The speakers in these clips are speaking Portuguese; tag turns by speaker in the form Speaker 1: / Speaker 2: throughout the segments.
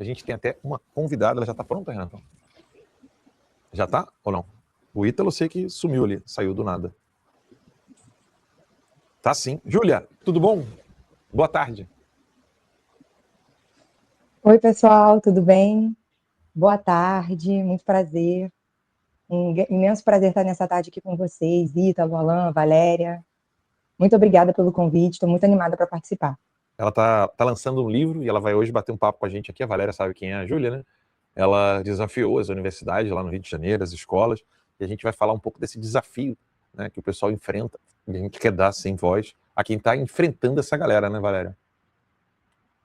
Speaker 1: A gente tem até uma convidada, ela já tá pronta, Renato? Já tá ou não? O Ítalo eu sei que sumiu ali, saiu do nada. Tá sim. Júlia, tudo bom? Boa tarde.
Speaker 2: Oi, pessoal, tudo bem? Boa tarde, muito prazer. Um imenso prazer estar nessa tarde aqui com vocês, Ítalo, Alan, Valéria. Muito obrigada pelo convite, estou muito animada para participar.
Speaker 1: Ela tá lançando um livro e ela vai hoje bater um papo com a gente aqui. A Valéria sabe quem é a Júlia, né? Ela desafiou as universidades lá no Rio de Janeiro, as escolas, e a gente vai falar um pouco desse desafio, né, que o pessoal enfrenta. E a gente quer dar, sem voz, a quem está enfrentando essa galera, né, Valéria?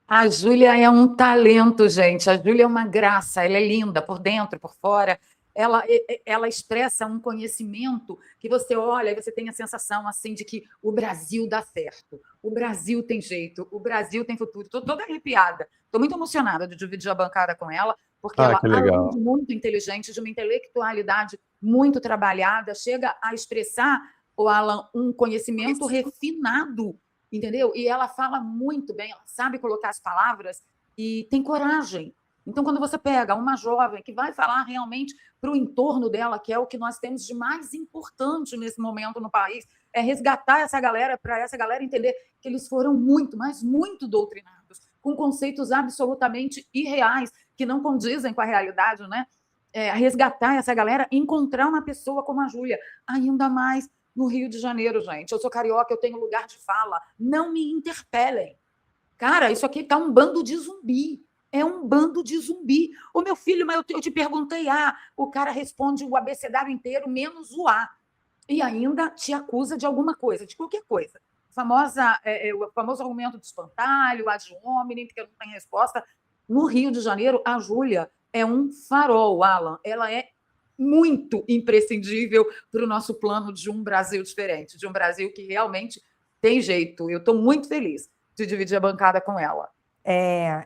Speaker 3: A Júlia é um talento, gente. A Júlia é uma graça, ela é linda por dentro, por fora. Ela expressa um conhecimento que você olha e você tem a sensação assim de que o Brasil dá certo, o Brasil tem jeito, o Brasil tem futuro. Estou toda arrepiada, estou muito emocionada de dividir a bancada com ela, porque
Speaker 1: Ah,
Speaker 3: ela,
Speaker 1: que
Speaker 3: além
Speaker 1: legal.
Speaker 3: de muito inteligente, de uma intelectualidade muito trabalhada, chega a expressar, o Alan, um conhecimento refinado, entendeu? E ela fala muito bem, ela sabe colocar as palavras e tem coragem. Então, quando você pega uma jovem que vai falar realmente para o entorno dela, que é o que nós temos de mais importante nesse momento no país, é resgatar essa galera, para essa galera entender que eles foram muito, mas muito doutrinados, com conceitos absolutamente irreais, que não condizem com a realidade, né? Resgatar essa galera e encontrar uma pessoa como a Júlia, ainda mais no Rio de Janeiro, gente. Eu sou carioca, eu tenho lugar de fala. Não me interpelem. Cara, isso aqui tá um bando de zumbi. É um bando de zumbi. Ô, meu filho, mas eu te perguntei A. O cara responde o abecedário inteiro, menos o A. E ainda te acusa de alguma coisa, de qualquer coisa. O famoso argumento do espantalho, ad hominem, porque não tem resposta. No Rio de Janeiro, a Júlia é um farol, Alan. Ela é muito imprescindível para o nosso plano de um Brasil diferente, de um Brasil que realmente tem jeito. Eu estou muito feliz de dividir a bancada com ela.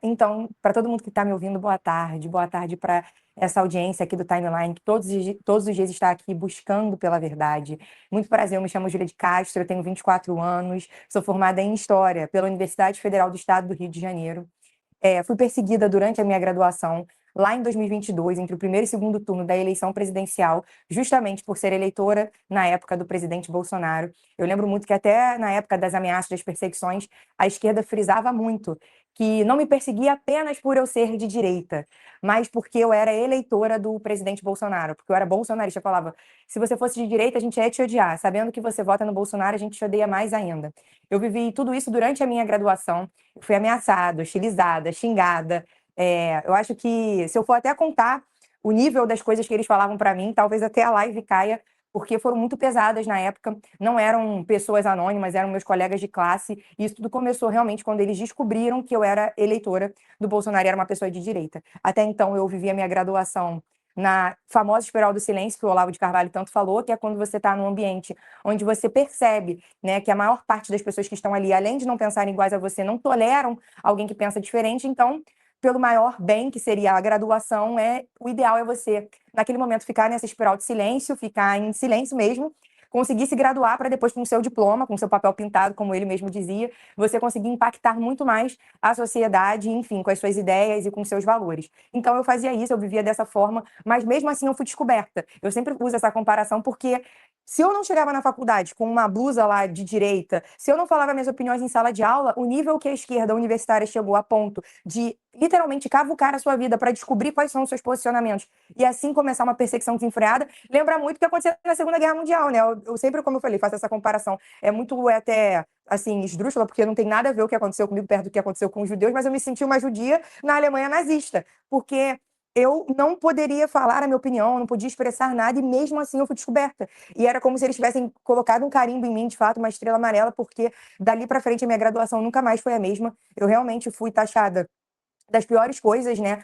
Speaker 2: Então, para todo mundo que está me ouvindo, boa tarde para essa audiência aqui do Timeline, que todos os dias está aqui buscando pela verdade. Muito prazer, eu me chamo Júlia de Castro, eu tenho 24 anos, sou formada em História pela Universidade Federal do Estado do Rio de Janeiro. Fui perseguida durante a minha graduação, lá em 2022, entre o primeiro e segundo turno da eleição presidencial, justamente por ser eleitora na época do presidente Bolsonaro. Eu lembro muito que até na época das ameaças, das perseguições, a esquerda frisava muito que não me perseguia apenas por eu ser de direita, mas porque eu era eleitora do presidente Bolsonaro, porque eu era bolsonarista. Eu falava, se você fosse de direita, a gente ia te odiar. Sabendo que você vota no Bolsonaro, a gente te odeia mais ainda. Eu vivi tudo isso durante a minha graduação. Fui ameaçada, hostilizada, xingada. Eu acho que, se eu for até contar o nível das coisas que eles falavam para mim, talvez até a live caia, porque foram muito pesadas na época. Não eram pessoas anônimas, eram meus colegas de classe. E isso tudo começou realmente quando eles descobriram que eu era eleitora do Bolsonaro e era uma pessoa de direita. Até então, eu vivia a minha graduação na famosa espiral do silêncio, que o Olavo de Carvalho tanto falou, que é quando você está num ambiente onde você percebe, né, que a maior parte das pessoas que estão ali, além de não pensarem iguais a você, não toleram alguém que pensa diferente. Então, pelo maior bem, que seria a graduação, o ideal é você, naquele momento, ficar nessa espiral de silêncio, ficar em silêncio mesmo, conseguir se graduar para depois, com o seu diploma, com o seu papel pintado, como ele mesmo dizia, você conseguir impactar muito mais a sociedade, enfim, com as suas ideias e com seus valores. Então, eu fazia isso, eu vivia dessa forma, mas mesmo assim eu fui descoberta. Eu sempre uso essa comparação porque se eu não chegava na faculdade com uma blusa lá de direita, se eu não falava minhas opiniões em sala de aula, o nível que a esquerda universitária chegou a ponto de literalmente cavucar a sua vida para descobrir quais são os seus posicionamentos e assim começar uma perseguição desenfreada, lembra muito o que aconteceu na Segunda Guerra Mundial, né? Eu sempre, como eu falei, faço essa comparação. É até, assim, esdrúxula, porque não tem nada a ver o que aconteceu comigo perto do que aconteceu com os judeus, mas eu me senti uma judia na Alemanha nazista, porque eu não poderia falar a minha opinião, não podia expressar nada, e mesmo assim eu fui descoberta. E era como se eles tivessem colocado um carimbo em mim, de fato, uma estrela amarela, porque dali para frente a minha graduação nunca mais foi a mesma. Eu realmente fui taxada das piores coisas, né?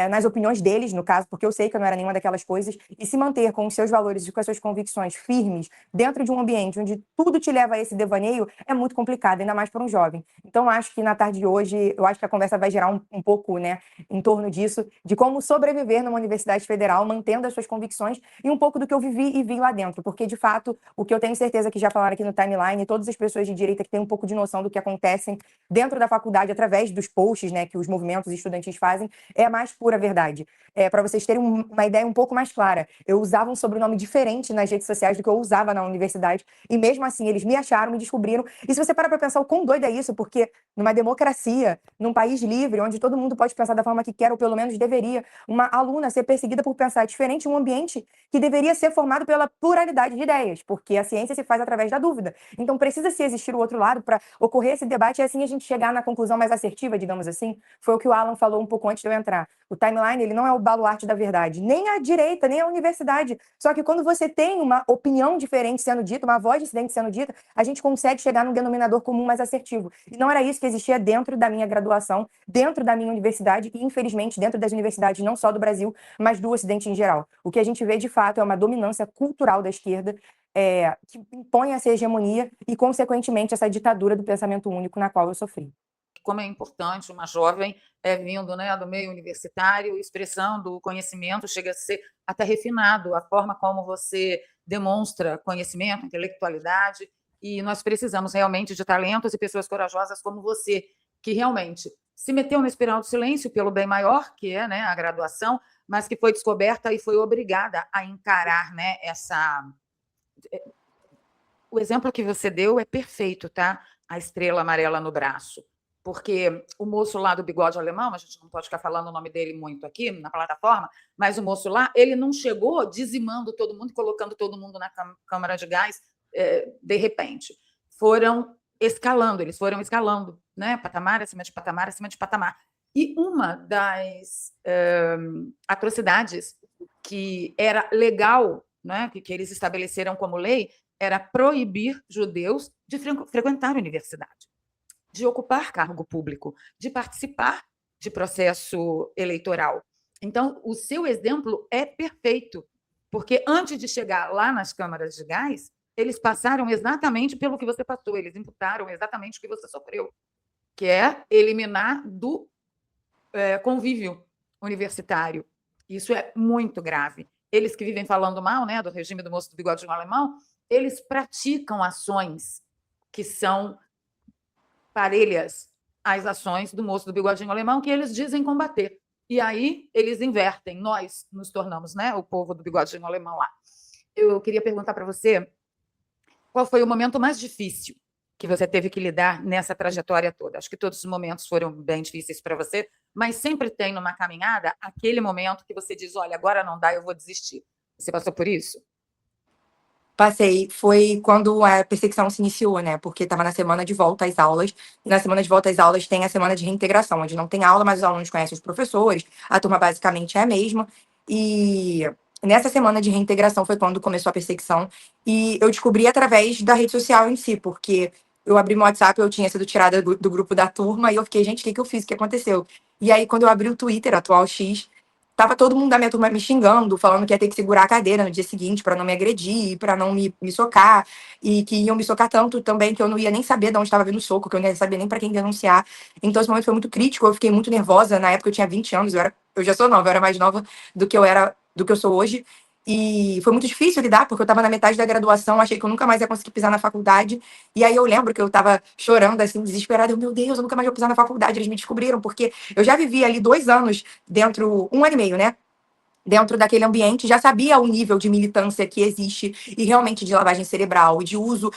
Speaker 2: nas opiniões deles, no caso, porque eu sei que eu não era nenhuma daquelas coisas, e se manter com os seus valores e com as suas convicções firmes dentro de um ambiente onde tudo te leva a esse devaneio é muito complicado, ainda mais para um jovem. Então, acho que na tarde de hoje, eu acho que a conversa vai girar um pouco, né, em torno disso, de como sobreviver numa universidade federal, mantendo as suas convicções e um pouco do que eu vivi e vi lá dentro, porque, de fato, o que eu tenho certeza que já falaram aqui no timeline, todas as pessoas de direita que têm um pouco de noção do que acontece dentro da faculdade, através dos posts, né, que os movimentos estudantis fazem, é a mais pura verdade. Para vocês terem uma ideia um pouco mais clara, eu usava um sobrenome diferente nas redes sociais do que eu usava na universidade, e mesmo assim eles me acharam, me descobriram. E se você parar para pensar o quão doido é isso, porque numa democracia, num país livre, onde todo mundo pode pensar da forma que quer, ou pelo menos deveria, uma aluna ser perseguida por pensar diferente em um ambiente que deveria ser formado pela pluralidade de ideias, porque a ciência se faz através da dúvida. Então precisa-se existir o outro lado para ocorrer esse debate e assim a gente chegar na conclusão mais assertiva, digamos assim. Foi o que o Alan falou um pouco antes de eu entrar. O timeline, ele não é o baluarte da verdade, nem a direita, nem a universidade. Só que quando você tem uma opinião diferente sendo dita, uma voz dissidente sendo dita, a gente consegue chegar num denominador comum mais assertivo. E não era isso que existia dentro da minha graduação, dentro da minha universidade e, infelizmente, dentro das universidades não só do Brasil, mas do Ocidente em geral. O que a gente vê, de fato, é uma dominância cultural da esquerda, que impõe essa hegemonia e, consequentemente, essa ditadura do pensamento único na qual eu sofri.
Speaker 3: Como é importante uma jovem vindo, né, do meio universitário, expressando o conhecimento, chega a ser até refinado, a forma como você demonstra conhecimento, intelectualidade, e nós precisamos realmente de talentos e pessoas corajosas como você, que realmente se meteu na espiral do silêncio pelo bem maior, que é, né, a graduação, mas que foi descoberta e foi obrigada a encarar, né, essa... O exemplo que você deu é perfeito, tá? A estrela amarela no braço. Porque o moço lá do bigode alemão, a gente não pode ficar falando o nome dele muito aqui na plataforma, mas o moço lá, ele não chegou dizimando todo mundo, colocando todo mundo na câmara de gás de repente. Eles foram escalando, né? Patamar acima de patamar, acima de patamar. E uma das atrocidades que era legal, né, que eles estabeleceram como lei, era proibir judeus de frequentar a universidade, de ocupar cargo público, de participar de processo eleitoral. Então, o seu exemplo é perfeito, porque antes de chegar lá nas câmaras de gás, eles passaram exatamente pelo que você passou, eles imputaram exatamente o que você sofreu, que é eliminar do convívio universitário. Isso é muito grave. Eles que vivem falando mal, né, do regime do moço do bigodinho alemão, eles praticam ações que são parelhas às ações do moço do bigodinho alemão, que eles dizem combater. E aí eles invertem, nós nos tornamos, né, o povo do bigodinho alemão lá. Eu queria perguntar para você qual foi o momento mais difícil que você teve que lidar nessa trajetória toda. Acho que todos os momentos foram bem difíceis para você, mas sempre tem numa caminhada aquele momento que você diz, olha, agora não dá, eu vou desistir. Você passou por isso?
Speaker 2: Passei, foi quando a perseguição se iniciou, né? Porque estava na semana de volta às aulas, e na semana de volta às aulas tem a semana de reintegração, onde não tem aula, mas os alunos conhecem os professores, a turma basicamente é a mesma. E nessa semana de reintegração foi quando começou a perseguição, e eu descobri através da rede social em si, porque eu abri meu WhatsApp, eu tinha sido tirada do grupo da turma, e eu fiquei, gente, o que eu fiz? O que aconteceu? E aí, quando eu abri o Twitter, atual X, tava todo mundo da minha turma me xingando, falando que ia ter que segurar a cadeira no dia seguinte para não me agredir, para não me socar, e que iam me socar tanto também que eu não ia nem saber de onde estava vindo o soco, que eu não ia saber nem para quem denunciar. Então esse momento foi muito crítico, eu fiquei muito nervosa. Na época eu tinha 20 anos, eu já sou nova, eu era mais nova do que eu sou hoje. E foi muito difícil lidar, porque eu estava na metade da graduação, achei que eu nunca mais ia conseguir pisar na faculdade. E aí eu lembro que eu estava chorando, assim, desesperada. Meu Deus, eu nunca mais vou pisar na faculdade. Eles me descobriram, porque eu já vivi ali 2 anos dentro, 1 ano e meio, né? Dentro daquele ambiente, já sabia o nível de militância que existe e realmente de lavagem cerebral e de uso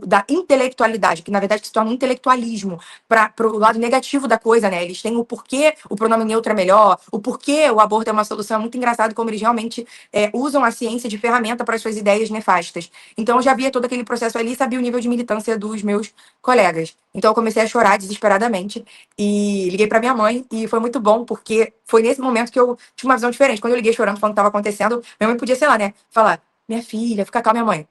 Speaker 2: da intelectualidade, que na verdade se torna um intelectualismo para o lado negativo da coisa, né? Eles têm o porquê o pronome neutro é melhor, o porquê o aborto é uma solução. É muito engraçado como eles realmente usam a ciência de ferramenta para as suas ideias nefastas. Então eu já via todo aquele processo ali e sabia o nível de militância dos meus colegas. Então eu comecei a chorar desesperadamente e liguei para minha mãe e foi muito bom, porque foi nesse momento que eu tive uma visão diferente. Quando eu liguei chorando, falando o que estava acontecendo, minha mãe podia, sei lá, né, falar, minha filha, fica calma, minha mãe.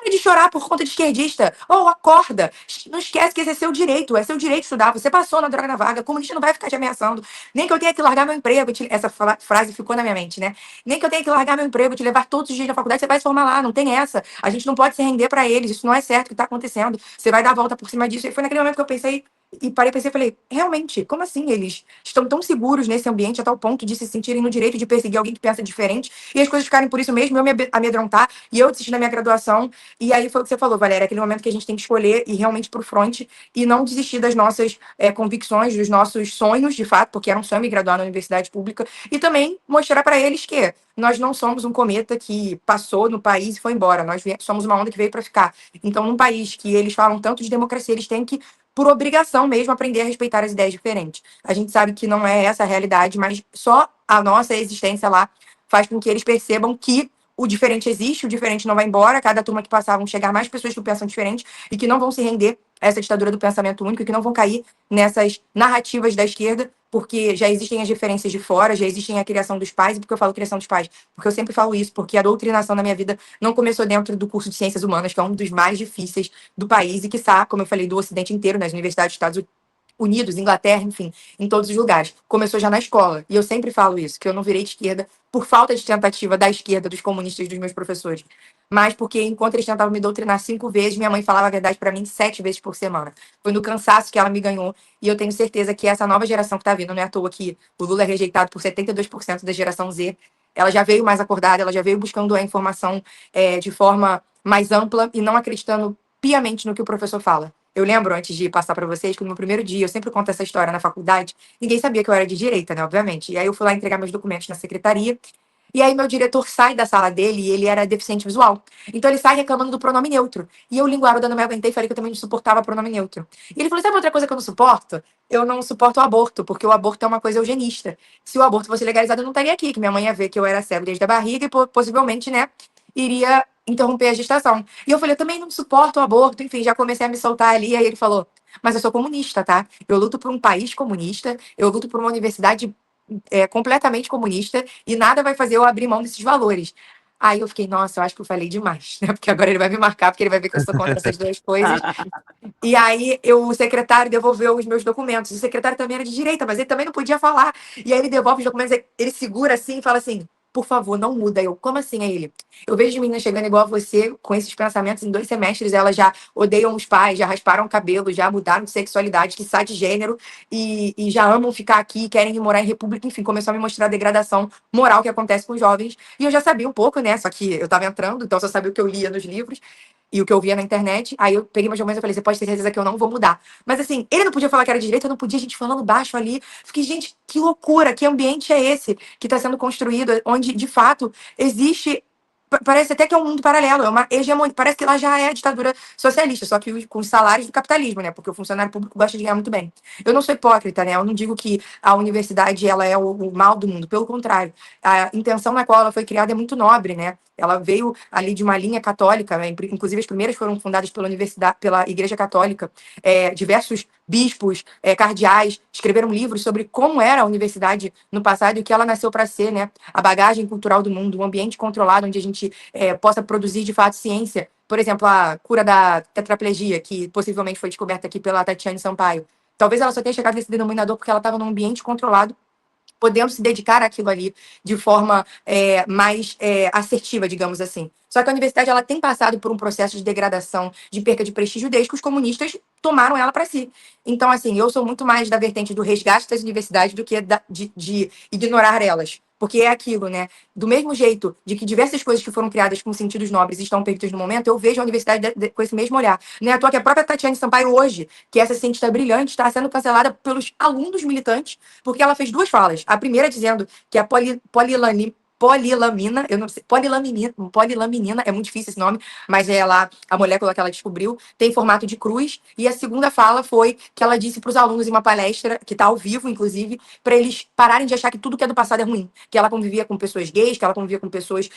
Speaker 2: Para de chorar por conta de esquerdista. Ou acorda. Não esquece que esse é seu direito. É seu direito estudar. Você passou na droga na vaga. Comunista não vai ficar te ameaçando. Nem que eu tenha que largar meu emprego. Essa frase ficou na minha mente, né? Nem que eu tenha que largar meu emprego, te levar todos os dias na faculdade, você vai se formar lá. Não tem essa. A gente não pode se render para eles. Isso não é certo o que está acontecendo. Você vai dar a volta por cima disso. E foi naquele momento que eu pensei e parei, pensei e falei, realmente, como assim eles estão tão seguros nesse ambiente a tal ponto de se sentirem no direito de perseguir alguém que pensa diferente e as coisas ficarem por isso mesmo, eu me amedrontar e eu desistir da minha graduação. E aí foi o que você falou, Valéria, aquele momento que a gente tem que escolher e realmente pro front e não desistir das nossas convicções, dos nossos sonhos, de fato, porque era um sonho me graduar na universidade pública, e também mostrar para eles que nós não somos um cometa que passou no país e foi embora, nós somos uma onda que veio para ficar. Então, num país que eles falam tanto de democracia, eles têm que por obrigação mesmo, aprender a respeitar as ideias diferentes. A gente sabe que não é essa a realidade, mas só a nossa existência lá faz com que eles percebam que o diferente existe, o diferente não vai embora, cada turma que passar vão chegar mais pessoas que pensam diferente e que não vão se render a essa ditadura do pensamento único, e que não vão cair nessas narrativas da esquerda, porque já existem as referências de fora, já existem a criação dos pais. E por que eu falo criação dos pais? Porque eu sempre falo isso, porque a doutrinação na minha vida não começou dentro do curso de Ciências Humanas, que é um dos mais difíceis do país e, quiçá, como eu falei, do Ocidente inteiro, nas universidades dos Estados Unidos, Inglaterra, enfim, em todos os lugares. Começou já na escola. E eu sempre falo isso, que eu não virei de esquerda por falta de tentativa da esquerda, dos comunistas, dos meus professores. Mas porque, enquanto eles tentavam me doutrinar 5 vezes, minha mãe falava a verdade para mim 7 vezes por semana. Foi no cansaço que ela me ganhou. E eu tenho certeza que essa nova geração que está vindo, não é à toa que o Lula é rejeitado por 72% da geração Z, ela já veio mais acordada, ela já veio buscando a informação de forma mais ampla e não acreditando piamente no que o professor fala. Eu lembro, antes de passar para vocês, que no meu primeiro dia, eu sempre conto essa história na faculdade, ninguém sabia que eu era de direita, né, obviamente. E aí eu fui lá entregar meus documentos na secretaria, e aí meu diretor sai da sala dele e ele era deficiente visual. Então ele sai reclamando do pronome neutro. E eu, linguaruda, não me aguentei e falei que eu também não suportava pronome neutro. E ele falou, sabe outra coisa que eu não suporto? Eu não suporto o aborto, porque o aborto é uma coisa eugenista. Se o aborto fosse legalizado, eu não estaria aqui, que minha mãe ia ver que eu era cego desde a barriga e possivelmente, né, iria interromper a gestação. E eu falei, eu também não suporto o aborto, enfim, já comecei a me soltar ali. Aí ele falou, mas eu sou comunista, tá? Eu luto por um país comunista, eu luto por uma universidade completamente comunista e nada vai fazer eu abrir mão desses valores. Aí eu fiquei, nossa, eu acho que eu falei demais, né? Porque agora ele vai me marcar, porque ele vai ver que eu sou contra essas duas coisas. E aí o secretário devolveu os meus documentos. O secretário também era de direita, mas ele também não podia falar. E aí ele devolve os documentos, ele segura assim e fala assim, por favor, não muda. Eu, como assim? Aí ele, eu vejo meninas chegando igual a você, com esses pensamentos, em 2 semestres, elas já odeiam os pais, já rasparam o cabelo, já mudaram de sexualidade, quiçá de gênero, e já amam ficar aqui, querem ir morar em república, enfim, começou a me mostrar a degradação moral que acontece com os jovens. E eu já sabia um pouco, né? Só que eu tava entrando, então eu só sabia o que eu lia nos livros e o que eu via na internet. Aí eu peguei meus documentos e falei, você pode ter certeza que eu não vou mudar. Mas assim, ele não podia falar que era de direita, eu não podia, gente falando baixo ali. Fiquei, gente, que loucura, que ambiente é esse que está sendo construído, onde de fato existe. Parece até que é um mundo paralelo, é uma hegemonia. Parece que lá já é a ditadura socialista, só que com os salários do capitalismo, né? Porque o funcionário público gosta de ganhar muito bem. Eu não sou hipócrita, né? Eu não digo que a universidade ela é o mal do mundo, pelo contrário. A intenção na qual ela foi criada é muito nobre, né? Ela veio ali de uma linha católica, né? Inclusive as primeiras foram fundadas pela universidade, pela Igreja Católica. Diversos bispos, cardeais escreveram livros sobre como era a universidade no passado e o que ela nasceu para ser, né? A bagagem cultural do mundo, um ambiente controlado onde a gente possa produzir de fato ciência. Por exemplo, a cura da tetraplegia, que possivelmente foi descoberta aqui pela Tatiane Sampaio. Talvez ela só tenha chegado nesse denominador porque ela estava num ambiente controlado, podendo se dedicar àquilo ali de forma mais assertiva, digamos assim. Só que a universidade ela tem passado por um processo de degradação, de perca de prestígio, desde que os comunistas tomaram ela para si. Então, assim, eu sou muito mais da vertente do resgate das universidades do que de ignorar elas. Porque é aquilo, né? Do mesmo jeito de que diversas coisas que foram criadas com sentidos nobres estão perdidas no momento, eu vejo a universidade com esse mesmo olhar. Não é à toa que a própria Tatiane Sampaio hoje, que é essa cientista brilhante, está sendo cancelada pelos alunos militantes, porque ela fez 2 falas. A primeira dizendo que a polilamina, eu não sei, polilaminina, é muito difícil esse nome, mas é lá a molécula que ela descobriu, tem formato de cruz. E a segunda fala foi que ela disse para os alunos em uma palestra, que está ao vivo, inclusive, para eles pararem de achar que tudo que é do passado é ruim. Que ela convivia com pessoas gays, que ela convivia com pessoas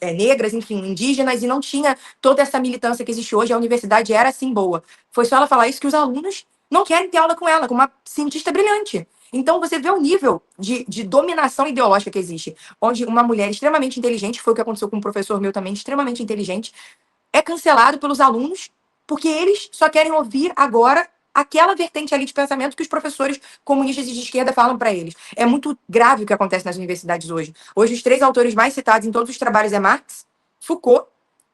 Speaker 2: negras, enfim, indígenas, e não tinha toda essa militância que existe hoje. A universidade era assim boa. Foi só ela falar isso que os alunos não querem ter aula com ela, com uma cientista brilhante. Então, você vê o nível de dominação ideológica que existe, onde uma mulher extremamente inteligente, foi o que aconteceu com um professor meu também, extremamente inteligente, é cancelado pelos alunos porque eles só querem ouvir agora aquela vertente ali de pensamento que os professores comunistas e de esquerda falam para eles. É muito grave o que acontece nas universidades hoje. Hoje, os 3 autores mais citados em todos os trabalhos é Marx, Foucault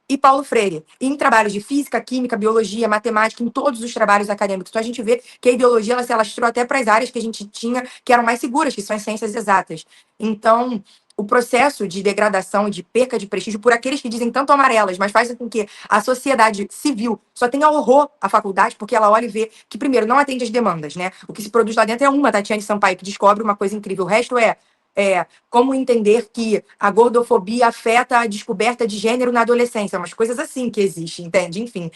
Speaker 2: e Paulo Freire. E em trabalhos de física, química, biologia, matemática, em todos os trabalhos acadêmicos. Então a gente vê que a ideologia ela se alastrou até para as áreas que a gente tinha que eram mais seguras, que são as ciências exatas. Então, o processo de degradação e de perca de prestígio por aqueles que dizem tanto amarelas, mas fazem com que a sociedade civil só tenha horror à faculdade, porque ela olha e vê que, primeiro, não atende às demandas, né? O que se produz lá dentro é uma Tatiane Sampaio que descobre uma coisa incrível. O resto é como entender que a gordofobia afeta a descoberta de gênero na adolescência, umas coisas assim que existem, entende? Enfim,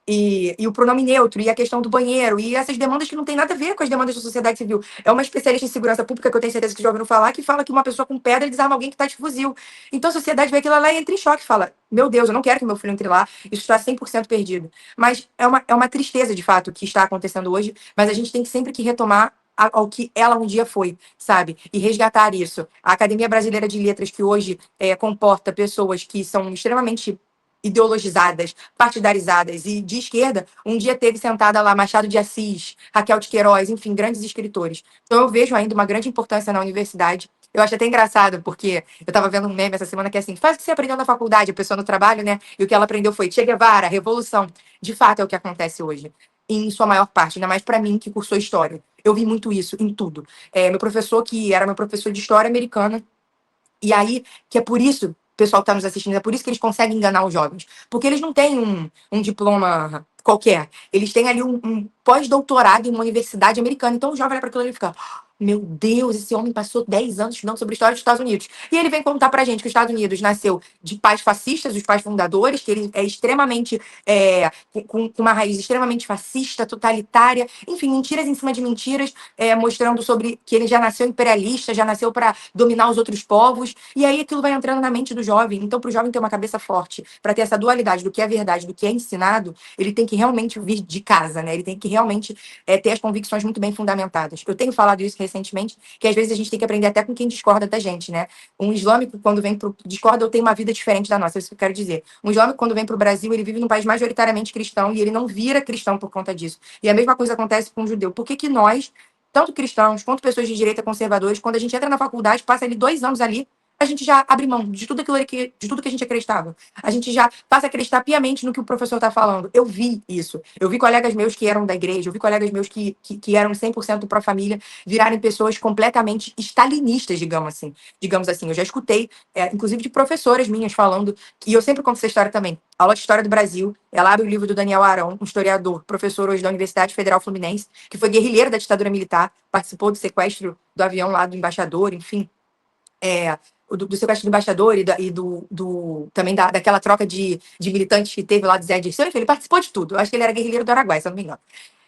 Speaker 2: e o pronome neutro, e a questão do banheiro, e essas demandas que não tem nada a ver com as demandas da sociedade civil. É uma especialista em segurança pública, que eu tenho certeza que já ouviram falar, que fala que uma pessoa com pedra desarma alguém que está de fuzil. Então a sociedade vê aquilo lá e entra em choque, fala, meu Deus, eu não quero que meu filho entre lá, isso está 100% perdido. Mas é uma tristeza, de fato, que está acontecendo hoje, mas a gente tem sempre que retomar ao que ela um dia foi, sabe? E resgatar isso. A Academia Brasileira de Letras, que hoje comporta pessoas que são extremamente ideologizadas, partidarizadas e de esquerda, um dia teve sentada lá Machado de Assis, Raquel de Queiroz, enfim, grandes escritores. Então eu vejo ainda uma grande importância na universidade. Eu acho até engraçado, porque eu estava vendo um meme essa semana que é assim, faz o que você aprendeu na faculdade, a pessoa no trabalho, né? E o que ela aprendeu foi Che Guevara, revolução. De fato é o que acontece hoje, em sua maior parte, ainda mais para mim que cursou história. Eu vi muito isso em tudo. Meu professor, que era meu professor de história americana, e aí, que é por isso, o pessoal que está nos assistindo, é por isso que eles conseguem enganar os jovens. Porque eles não têm um diploma qualquer. Eles têm ali um pós-doutorado em uma universidade americana. Então o jovem olha para aquilo e fica. Meu Deus, esse homem passou 10 anos estudando sobre a história dos Estados Unidos. E ele vem contar pra gente que os Estados Unidos nasceu de pais fascistas, os pais fundadores, que ele é extremamente. Com uma raiz extremamente fascista, totalitária, enfim, mentiras em cima de mentiras, mostrando sobre que ele já nasceu imperialista, já nasceu para dominar os outros povos. E aí aquilo vai entrando na mente do jovem. Então, para o jovem ter uma cabeça forte, para ter essa dualidade do que é verdade, do que é ensinado, ele tem que realmente vir de casa, né? Ele tem que realmente ter as convicções muito bem fundamentadas. Eu tenho falado isso recentemente, que às vezes a gente tem que aprender até com quem discorda da gente, né? Um islâmico, quando vem pro discorda, eu tenho uma vida diferente da nossa, é isso que eu quero dizer. Um islâmico, quando vem para o Brasil, ele vive num país majoritariamente cristão e ele não vira cristão por conta disso. E a mesma coisa acontece com o judeu. Por que nós, tanto cristãos quanto pessoas de direita conservadores, quando a gente entra na faculdade, passa ali 2 anos ali, a gente já abre mão de tudo aquilo de tudo que a gente acreditava. A gente já passa a acreditar piamente no que o professor está falando. Eu vi isso. Eu vi colegas meus que eram da igreja, eu vi colegas meus que eram 100% pró-família, virarem pessoas completamente stalinistas, digamos assim. Eu já escutei, inclusive de professoras minhas falando, e eu sempre conto essa história também. Aula de História do Brasil, ela abre o livro do Daniel Arão, um historiador, professor hoje da Universidade Federal Fluminense, que foi guerrilheiro da ditadura militar, participou do sequestro do avião lá do embaixador, enfim, do sequestro do embaixador também daquela troca de militantes que teve lá do Zé Dirceu, enfim, ele participou de tudo. Eu acho que ele era guerrilheiro do Araguaia, se eu não me engano.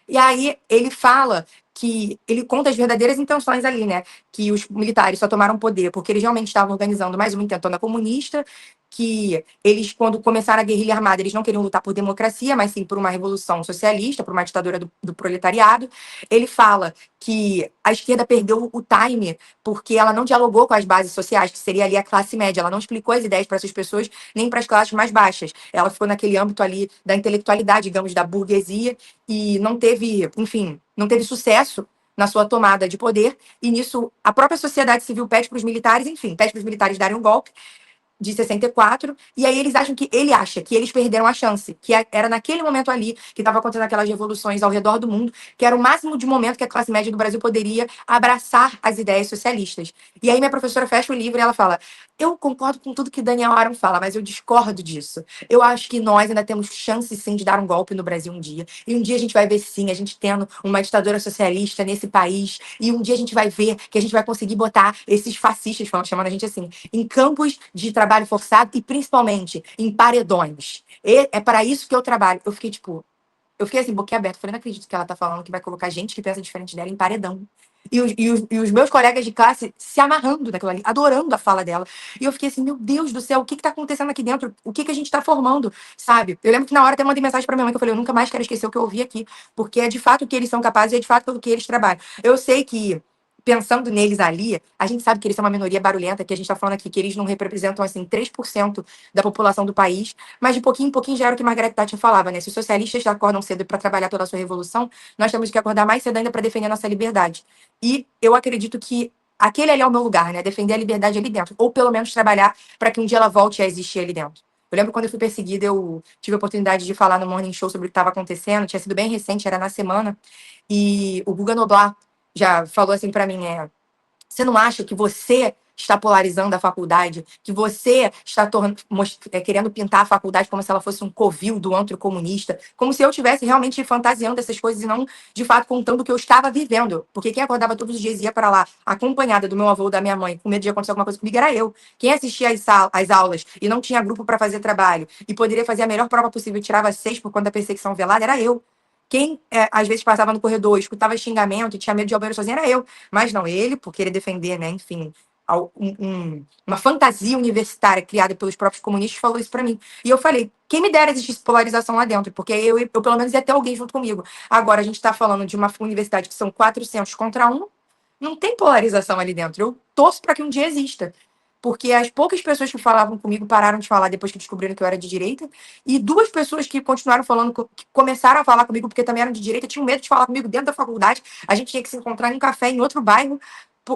Speaker 2: E aí ele fala que ele conta as verdadeiras intenções ali, né? Que os militares só tomaram poder porque eles realmente estavam organizando mais uma intentona comunista, que eles, quando começaram a guerrilha armada, eles não queriam lutar por democracia, mas sim por uma revolução socialista, por uma ditadura do proletariado. Ele fala que a esquerda perdeu o time porque ela não dialogou com as bases sociais, que seria ali a classe média. Ela não explicou as ideias para essas pessoas, nem para as classes mais baixas. Ela ficou naquele âmbito ali da intelectualidade, digamos, da burguesia, e não teve, enfim, não teve sucesso na sua tomada de poder, e nisso a própria sociedade civil pede para os militares, enfim, pede para os militares darem um golpe de 64, e aí ele acha que eles perderam a chance, que era naquele momento ali que estava acontecendo aquelas revoluções ao redor do mundo, que era o máximo de momento que a classe média do Brasil poderia abraçar as ideias socialistas. E aí minha professora fecha o livro e ela fala, eu concordo com tudo que Daniel Aron fala, mas eu discordo disso. Eu acho que nós ainda temos chance, sim, de dar um golpe no Brasil um dia, e um dia a gente vai ver, sim, a gente tendo uma ditadura socialista nesse país, e um dia a gente vai ver que a gente vai conseguir botar esses fascistas, chamando a gente assim, em campos de trabalho forçado e principalmente em paredões. É para isso que eu trabalho. Eu fiquei assim, boquiaberta. Falei, não acredito que ela tá falando que vai colocar gente que pensa diferente dela em paredão. E os meus colegas de classe se amarrando naquilo ali, adorando a fala dela. E eu fiquei assim, meu Deus do céu, o que tá acontecendo aqui dentro? O que a gente tá formando, sabe? Eu lembro que na hora até mandei mensagem pra minha mãe, que eu falei, eu nunca mais quero esquecer o que eu ouvi aqui, porque é de fato o que eles são capazes e é de fato o que eles trabalham. Eu sei que pensando neles ali, a gente sabe que eles são uma minoria barulhenta, que a gente está falando aqui que eles não representam, assim, 3% da população do país, mas de pouquinho em pouquinho já era o que Margaret Thatcher falava, né? Se os socialistas acordam cedo para trabalhar pela sua revolução, nós temos que acordar mais cedo ainda para defender a nossa liberdade. E eu acredito que aquele ali é o meu lugar, né? Defender a liberdade ali dentro, ou pelo menos trabalhar para que um dia ela volte a existir ali dentro. Eu lembro quando eu fui perseguida, eu tive a oportunidade de falar no Morning Show sobre o que estava acontecendo, tinha sido bem recente, era na semana, e o Guga Noblar já falou assim para mim, você não acha que você está polarizando a faculdade, que você está querendo pintar a faculdade como se ela fosse um covil do antro comunista, como se eu estivesse realmente fantasiando essas coisas e não, de fato, contando o que eu estava vivendo. Porque quem acordava todos os dias e ia para lá, acompanhada do meu avô ou da minha mãe, com medo de acontecer alguma coisa comigo, era eu. Quem assistia às aulas e não tinha grupo para fazer trabalho e poderia fazer a melhor prova possível e tirava 6 por conta da perseguição velada, era eu. Quem, às vezes, passava no corredor, escutava xingamento e tinha medo de ir ao banheiro sozinho, era eu. Mas não, ele, por querer defender, né, enfim, uma fantasia universitária criada pelos próprios comunistas, falou isso para mim. E eu falei, quem me dera existisse polarização lá dentro, porque eu pelo menos ia ter alguém junto comigo. Agora, a gente está falando de uma universidade que são 400 contra 1, não tem polarização ali dentro. Eu torço para que um dia exista. Porque as poucas pessoas que falavam comigo pararam de falar depois que descobriram que eu era de direita, e 2 pessoas que continuaram falando, que começaram a falar comigo porque também eram de direita, tinham medo de falar comigo dentro da faculdade. A gente tinha que se encontrar em um café em outro bairro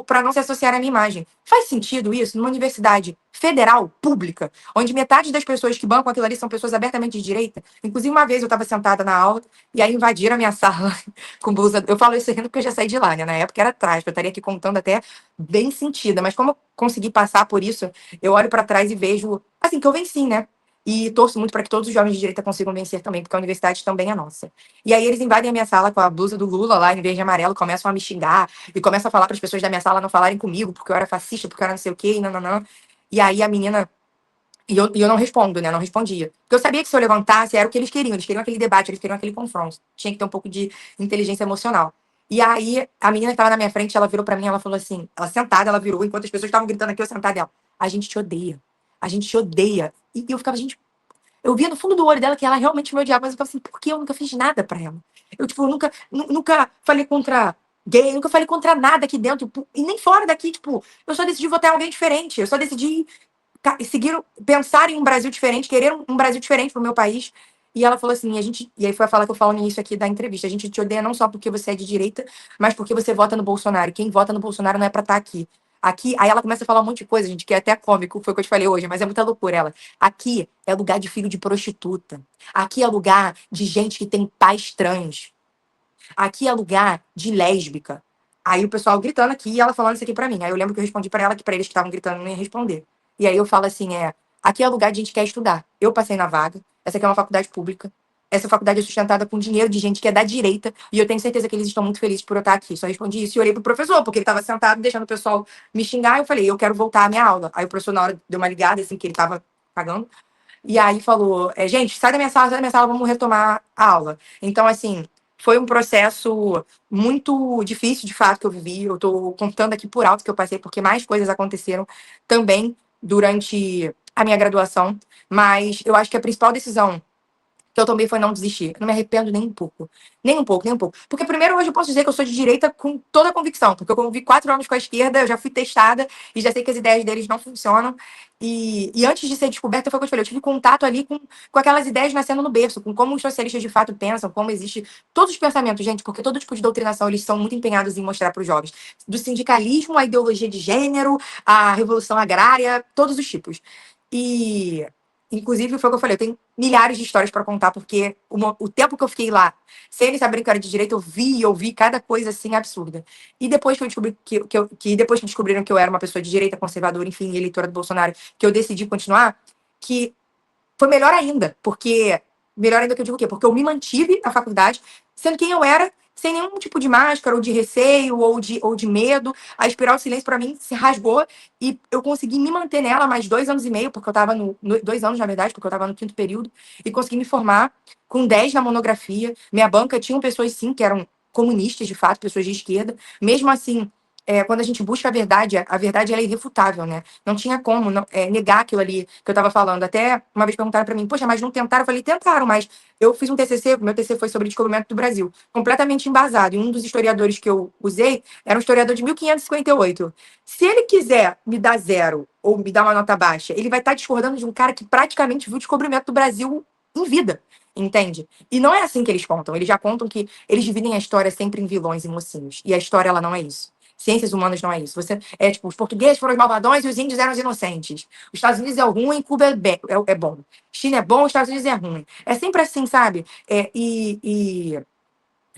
Speaker 2: para não se associar à minha imagem. Faz sentido isso numa universidade federal, pública, onde metade das pessoas que bancam aquilo ali são pessoas abertamente de direita? Inclusive, uma vez eu estava sentada na aula e aí invadiram a minha sala com blusa. Eu falo isso rindo porque eu já saí de lá, né? Na época era trágico, eu estaria aqui contando até bem sentida, mas como eu consegui passar por isso, eu olho para trás e vejo, assim, que eu venci, né? E torço muito para que todos os jovens de direita consigam vencer também, porque a universidade também é nossa. E aí eles invadem a minha sala com a blusa do Lula lá, em verde e amarelo, começam a me xingar, e começam a falar para as pessoas da minha sala não falarem comigo, porque eu era fascista, porque eu era não sei o quê, e não. E aí a menina. E eu não respondo, né? Não respondia. Porque eu sabia que se eu levantasse, era o que eles queriam aquele debate, eles queriam aquele confronto. Tinha que ter um pouco de inteligência emocional. E aí, a menina que estava na minha frente, ela virou para mim, ela falou assim, ela sentada, ela virou, enquanto as pessoas estavam gritando aqui, eu sentada dela. A gente te odeia. A gente te odeia. E eu ficava, gente, eu via no fundo do olho dela que ela realmente me odiava, mas eu ficava assim, por que eu nunca fiz nada pra ela? Eu, tipo, nunca falei contra gay, nunca falei contra nada aqui dentro, e nem fora daqui, tipo, eu só decidi votar em alguém diferente, eu só decidi seguir, pensar em um Brasil diferente, querer um Brasil diferente pro meu país. E ela falou assim, e aí foi a fala que eu falo no início aqui da entrevista, a gente te odeia não só porque você é de direita, mas porque você vota no Bolsonaro. Quem vota no Bolsonaro não é pra estar aqui. Aqui, aí ela começa a falar um monte de coisa, gente, que é até cômico, foi o que eu te falei hoje, mas é muita loucura ela. Aqui é lugar de filho de prostituta. Aqui é lugar de gente que tem pais trans. Aqui é lugar de lésbica. Aí o pessoal gritando aqui e ela falando isso aqui pra mim. Aí eu lembro que eu respondi pra ela que pra eles que estavam gritando eu não ia responder. E aí eu falo assim, aqui é lugar de gente que quer estudar. Eu passei na vaga, essa aqui é uma faculdade pública. Essa faculdade é sustentada com dinheiro de gente que é da direita, e eu tenho certeza que eles estão muito felizes por eu estar aqui. Só respondi isso e olhei pro professor, porque ele estava sentado, deixando o pessoal me xingar, e eu falei, eu quero voltar à minha aula. Aí o professor, na hora, deu uma ligada, assim, que ele estava pagando, e aí falou, gente, sai da minha sala, vamos retomar a aula. Então, assim, foi um processo muito difícil, de fato, que eu vivi. Eu estou contando aqui por alto que eu passei, porque mais coisas aconteceram também durante a minha graduação. Mas eu acho que a principal decisão que eu tomei foi não desistir. Eu não me arrependo nem um pouco. Nem um pouco, nem um pouco. Porque, primeiro, hoje eu posso dizer que eu sou de direita com toda a convicção. Porque eu convivi 4 anos com a esquerda, eu já fui testada e já sei que as ideias deles não funcionam. E antes de ser descoberta, foi o que eu te falei. Eu tive contato ali com aquelas ideias nascendo no berço, com como os socialistas de fato pensam, como existe todos os pensamentos, gente, porque todo tipo de doutrinação eles são muito empenhados em mostrar para os jovens. Do sindicalismo, à ideologia de gênero, à revolução agrária, todos os tipos. E inclusive, foi o que eu falei, eu tenho milhares de histórias para contar, porque o tempo que eu fiquei lá, sem eles saberem que eu era de direita, eu ouvi cada coisa assim absurda. E depois que eu descobri depois que descobriram que eu era uma pessoa de direita, conservadora, enfim, eleitora do Bolsonaro, que eu decidi continuar, que foi melhor ainda, porque. Melhor ainda que eu digo o quê? Porque eu me mantive na faculdade, sendo quem eu era, sem nenhum tipo de máscara, ou de receio, ou de medo. A espiral de silêncio, para mim, se rasgou e eu consegui me manter nela mais 2 anos e meio, porque eu estava 2 anos, na verdade, porque eu estava no 5º período, e consegui me formar com 10 na monografia. Minha banca tinha pessoas, sim, que eram comunistas, de fato, pessoas de esquerda. Mesmo assim, quando a gente busca a verdade ela é irrefutável, né? Não tinha como negar aquilo ali que eu estava falando. Até uma vez perguntaram para mim, poxa, mas não tentaram? Eu falei, tentaram, mas eu fiz um TCC, meu TCC foi sobre o descobrimento do Brasil, completamente embasado. E um dos historiadores que eu usei era um historiador de 1558. Se ele quiser me dar 0 ou me dar uma nota baixa, ele vai estar discordando de um cara que praticamente viu o descobrimento do Brasil em vida, entende? E não é assim que eles contam. Eles já contam que eles dividem a história sempre em vilões e mocinhos. E a história, ela não é isso. Ciências humanas não é isso. Tipo, os portugueses foram os malvadões e os índios eram os inocentes. Os Estados Unidos é o ruim, Cuba é bom. China é bom, os Estados Unidos é ruim. É sempre assim, sabe?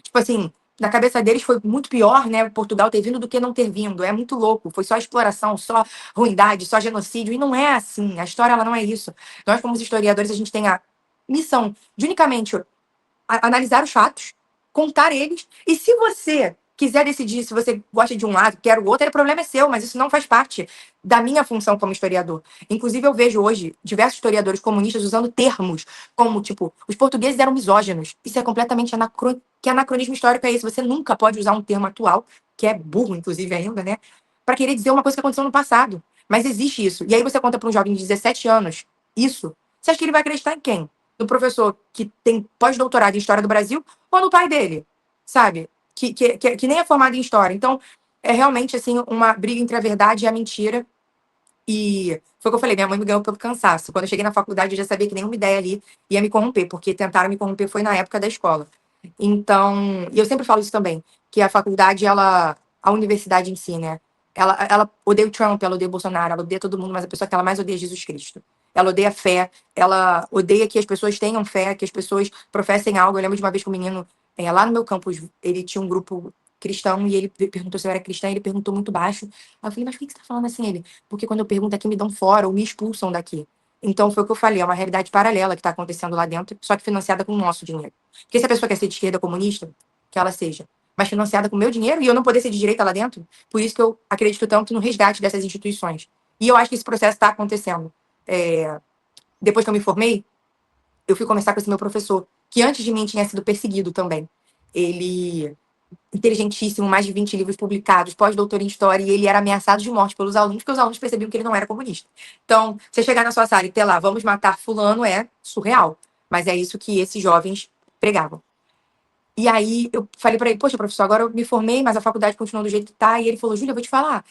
Speaker 2: Tipo assim, na cabeça deles foi muito pior, né? Portugal ter vindo do que não ter vindo. É muito louco. Foi só exploração, só ruindade, só genocídio. E não é assim. A história, ela não é isso. Nós, como historiadores, a gente tem a missão de unicamente analisar os fatos, contar eles, e se você quiser decidir se você gosta de um lado, quer o outro, o problema é seu, mas isso não faz parte da minha função como historiador. Inclusive, eu vejo hoje diversos historiadores comunistas usando termos como, tipo, os portugueses eram misóginos. Isso é completamente que anacronismo histórico é esse? Você nunca pode usar um termo atual, que é burro, inclusive, ainda, né? Para querer dizer uma coisa que aconteceu no passado. Mas existe isso. E aí você conta para um jovem de 17 anos isso. Você acha que ele vai acreditar em quem? No professor que tem pós-doutorado em História do Brasil ou no pai dele, sabe? Que nem é formado em História. Então, é realmente, assim, uma briga entre a verdade e a mentira. E foi o que eu falei, minha mãe me ganhou pelo cansaço. Quando eu cheguei na faculdade, eu já sabia que nenhuma ideia ali ia me corromper, porque tentaram me corromper foi na época da escola. Então, e eu sempre falo isso também, que a faculdade, a universidade em si, né? Ela odeia o Trump, ela odeia o Bolsonaro, ela odeia todo mundo, mas a pessoa que ela mais odeia é Jesus Cristo. Ela odeia a fé, ela odeia que as pessoas tenham fé, que as pessoas professem algo. Eu lembro de uma vez que um menino, lá no meu campus, ele tinha um grupo cristão e ele perguntou se eu era cristã, e ele perguntou muito baixo. Aí eu falei, mas por que você tá falando assim? Ele, porque quando eu pergunto aqui, me dão fora ou me expulsam daqui. Então foi o que eu falei, é uma realidade paralela que está acontecendo lá dentro, só que financiada com o nosso dinheiro. Porque se a pessoa quer ser de esquerda comunista, que ela seja, mas financiada com o meu dinheiro e eu não poder ser de direita lá dentro, por isso que eu acredito tanto no resgate dessas instituições. E eu acho que esse processo está acontecendo. Depois que eu me formei, eu fui conversar com esse meu professor, que antes de mim tinha sido perseguido também. Ele, inteligentíssimo, mais de 20 livros publicados, pós-doutor em História, e ele era ameaçado de morte pelos alunos, porque os alunos percebiam que ele não era comunista. Então, você chegar na sua sala e ter lá, vamos matar fulano, é surreal. Mas é isso que esses jovens pregavam. E aí eu falei para ele, poxa, professor, agora eu me formei, mas a faculdade continua do jeito que tá. E ele falou, Júlia, eu vou te falar,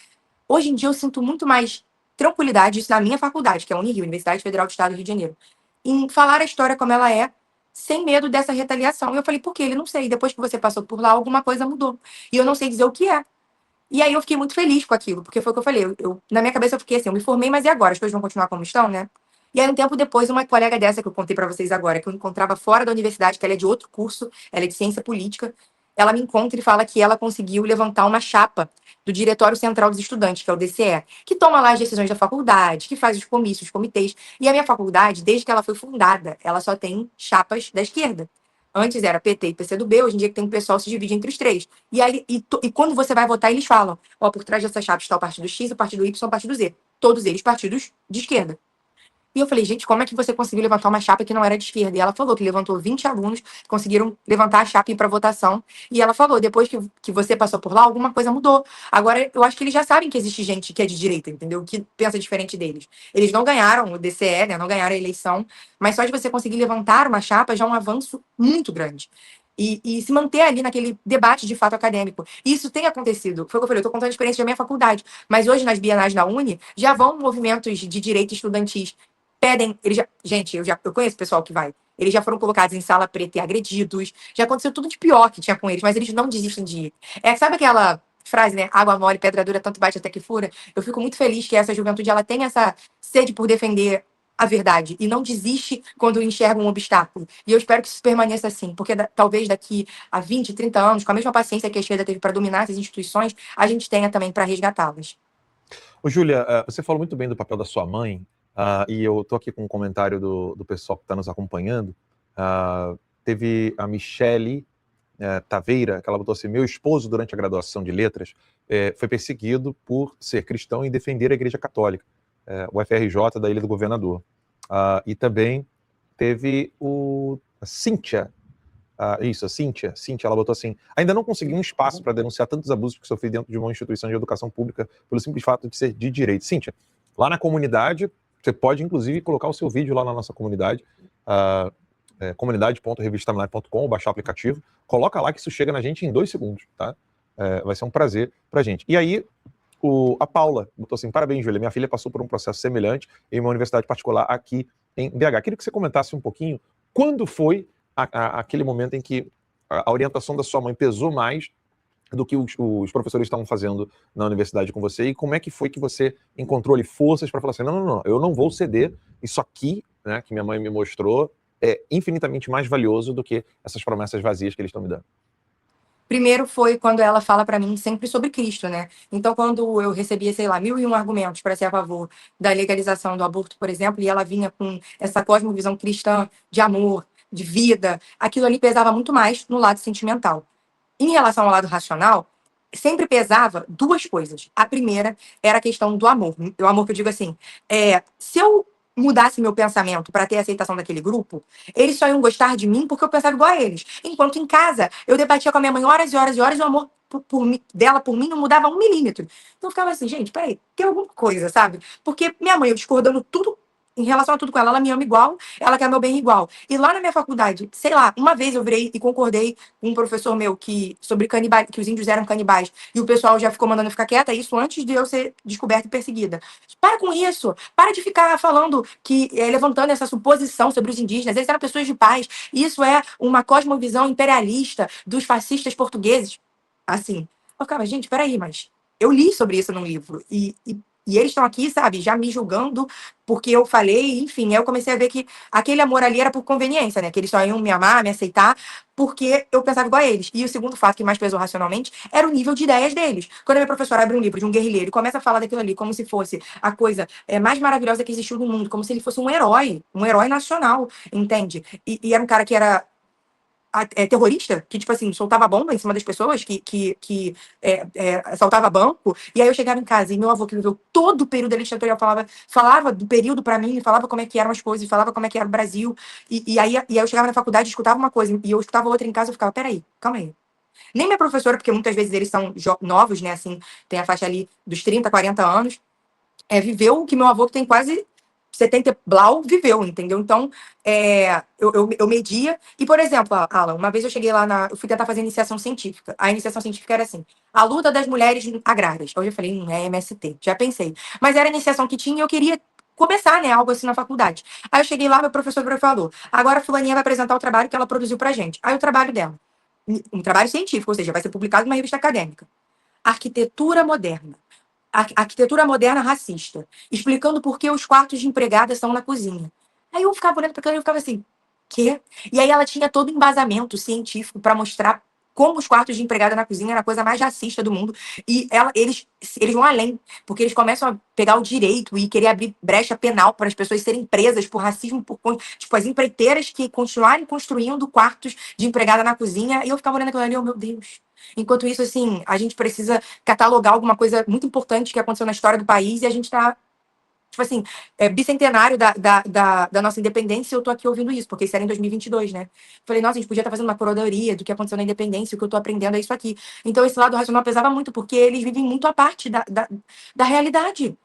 Speaker 2: hoje em dia eu sinto muito mais tranquilidade, isso na minha faculdade, que é a Unirio, Universidade Federal do Estado do Rio de Janeiro, em falar a história como ela é, sem medo dessa retaliação. E eu falei, por quê? Ele não sei. Depois que você passou por lá, alguma coisa mudou. E eu não sei dizer o que é. E aí eu fiquei muito feliz com aquilo, porque foi o que eu falei. Na minha cabeça eu fiquei assim, eu me formei, mas e agora? As coisas vão continuar como estão, né? E aí, um tempo depois, uma colega dessa que eu contei para vocês agora, que eu encontrava fora da universidade, que ela é de outro curso, ela é de ciência política, ela me encontra e fala que ela conseguiu levantar uma chapa do Diretório Central dos Estudantes, que é o DCE, que toma lá as decisões da faculdade, que faz os comícios, os comitês. E a minha faculdade, desde que ela foi fundada, ela só tem chapas da esquerda. Antes era PT e PCdoB, hoje em dia que tem o pessoal se divide entre os três. E aí, quando você vai votar, eles falam: ó, por trás dessa chapa está o partido X, o partido Y, o partido Z. Todos eles partidos de esquerda. E eu falei, gente, como é que você conseguiu levantar uma chapa que não era de esquerda? E ela falou que levantou 20 alunos, conseguiram levantar a chapa e ir para votação. E ela falou, depois que você passou por lá, alguma coisa mudou. Agora, eu acho que eles já sabem que existe gente que é de direita, entendeu? Que pensa diferente deles. Eles não ganharam o DCE, né? Não ganharam a eleição. Mas só de você conseguir levantar uma chapa já é um avanço muito grande. E se manter ali naquele debate de fato acadêmico. E isso tem acontecido. Foi o que eu falei, eu estou contando a experiência da minha faculdade. Mas hoje, nas bienais da Uni, já vão movimentos de direita estudantis. Pedem, gente, eu conheço o pessoal que vai. Eles já foram colocados em sala preta e agredidos. Já aconteceu tudo de pior que tinha com eles, mas eles não desistem de ir. Sabe aquela frase, né? Água mole, pedra dura, tanto bate até que fura. Eu fico muito feliz que essa juventude ela tem essa sede por defender a verdade e não desiste quando enxerga um obstáculo. E eu espero que isso permaneça assim, porque talvez daqui a 20, 30 anos, com a mesma paciência que a esquerda teve para dominar essas instituições, a gente tenha também para resgatá-las.
Speaker 1: Ô, Júlia, você falou muito bem do papel da sua mãe, e eu estou aqui com um comentário do pessoal que está nos acompanhando. Teve a Michele Taveira, que ela botou assim: meu esposo, durante a graduação de letras, foi perseguido por ser cristão e defender a Igreja Católica, o FRJ da Ilha do Governador. E também teve a Cíntia Isso, a Cíntia, ela botou assim: ainda não consegui um espaço para denunciar tantos abusos que sofri dentro de uma instituição de educação pública pelo simples fato de ser de direito. Cíntia, lá na comunidade, você pode inclusive colocar o seu vídeo lá na nossa comunidade, comunidade.revistatimeline.com, ou baixar o aplicativo, coloca lá que isso chega na gente em 2 segundos, tá? Vai ser um prazer pra gente. E aí, a Paula botou assim: parabéns, Júlia, minha filha passou por um processo semelhante em uma universidade particular aqui em BH. Queria que você comentasse um pouquinho quando foi aquele momento em que a orientação da sua mãe pesou mais do que os professores estavam fazendo na universidade com você, e como é que foi que você encontrou ali forças para falar assim: não, eu não vou ceder, isso aqui, né, que minha mãe me mostrou, é infinitamente mais valioso do que essas promessas vazias que eles estão me dando.
Speaker 2: Primeiro foi quando ela fala para mim sempre sobre Cristo, né? Então, quando eu recebia, sei lá, 1001 argumentos para ser a favor da legalização do aborto, por exemplo, e ela vinha com essa cosmovisão cristã de amor, de vida, aquilo ali pesava muito mais no lado sentimental. Em relação ao lado racional, sempre pesava 2 coisas. A primeira era a questão do amor. O amor que eu digo assim, se eu mudasse meu pensamento para ter a aceitação daquele grupo, eles só iam gostar de mim porque eu pensava igual a eles. Enquanto em casa, eu debatia com a minha mãe horas e horas e horas, e o amor dela por mim não mudava 1 milímetro. Então eu ficava assim, gente, peraí, tem alguma coisa, sabe? Porque minha mãe, eu discordando tudo em relação a tudo com ela me ama igual, ela quer meu bem igual. E lá na minha faculdade, sei lá, uma vez eu virei e concordei com um professor meu sobre canibais, que os índios eram canibais, e o pessoal já ficou mandando eu ficar quieta, isso antes de eu ser descoberta e perseguida. Para com isso, para de ficar falando levantando essa suposição sobre os indígenas, eles eram pessoas de paz, isso é uma cosmovisão imperialista dos fascistas portugueses. Assim, eu ficava, gente, peraí, mas eu li sobre isso num livro, e eles estão aqui, sabe, já me julgando porque eu falei, enfim. Aí eu comecei a ver que aquele amor ali era por conveniência, né? Que eles só iam me amar, me aceitar, porque eu pensava igual a eles. E o segundo fato que mais pesou racionalmente era o nível de ideias deles. Quando a minha professora abre um livro de um guerrilheiro e começa a falar daquilo ali como se fosse a coisa mais maravilhosa que existiu no mundo, como se ele fosse um herói nacional, entende? E era um cara que era terrorista, que, tipo assim, soltava bomba em cima das pessoas, que assaltava banco. E aí eu chegava em casa e meu avô, que viveu todo o período da ditatorial, falava do período pra mim, falava como é que eram as coisas, falava como é que era o Brasil. E aí eu chegava na faculdade, escutava uma coisa, e eu escutava outra em casa, eu ficava, peraí, calma aí. Nem minha professora, porque muitas vezes eles são novos, né, assim, tem a faixa ali dos 30, 40 anos, viveu o que meu avô, que tem quase 70 blau, viveu, entendeu? Então, eu media. E, por exemplo, Alan, uma vez eu cheguei lá eu fui tentar fazer iniciação científica. A iniciação científica era assim: a luta das mulheres agrárias. Hoje eu falei, é MST, já pensei. Mas era a iniciação que tinha e eu queria começar, né, algo assim na faculdade. Aí eu cheguei lá, meu professor falou: agora a fulaninha vai apresentar o trabalho que ela produziu pra gente. Aí o trabalho dela, um trabalho científico, ou seja, vai ser publicado numa revista acadêmica. Arquitetura moderna. Arquitetura moderna racista, explicando por que os quartos de empregada são na cozinha. Aí eu ficava olhando para aquilo e eu ficava assim, quê? E aí ela tinha todo o embasamento científico para mostrar como os quartos de empregada na cozinha era a coisa mais racista do mundo. E eles vão além, porque eles começam a pegar o direito e querer abrir brecha penal para as pessoas serem presas por racismo, tipo, as empreiteiras que continuarem construindo quartos de empregada na cozinha. E eu ficava olhando aquilo ali, oh meu Deus. Enquanto isso, assim, a gente precisa catalogar alguma coisa muito importante que aconteceu na história do país, e a gente está, tipo assim, bicentenário da nossa independência, e eu tô aqui ouvindo isso, porque isso era em 2022, né? Falei, nossa, a gente podia estar fazendo uma curadoria do que aconteceu na independência, o que eu tô aprendendo é isso aqui. Então, esse lado racional pesava muito, porque eles vivem muito à parte da realidade.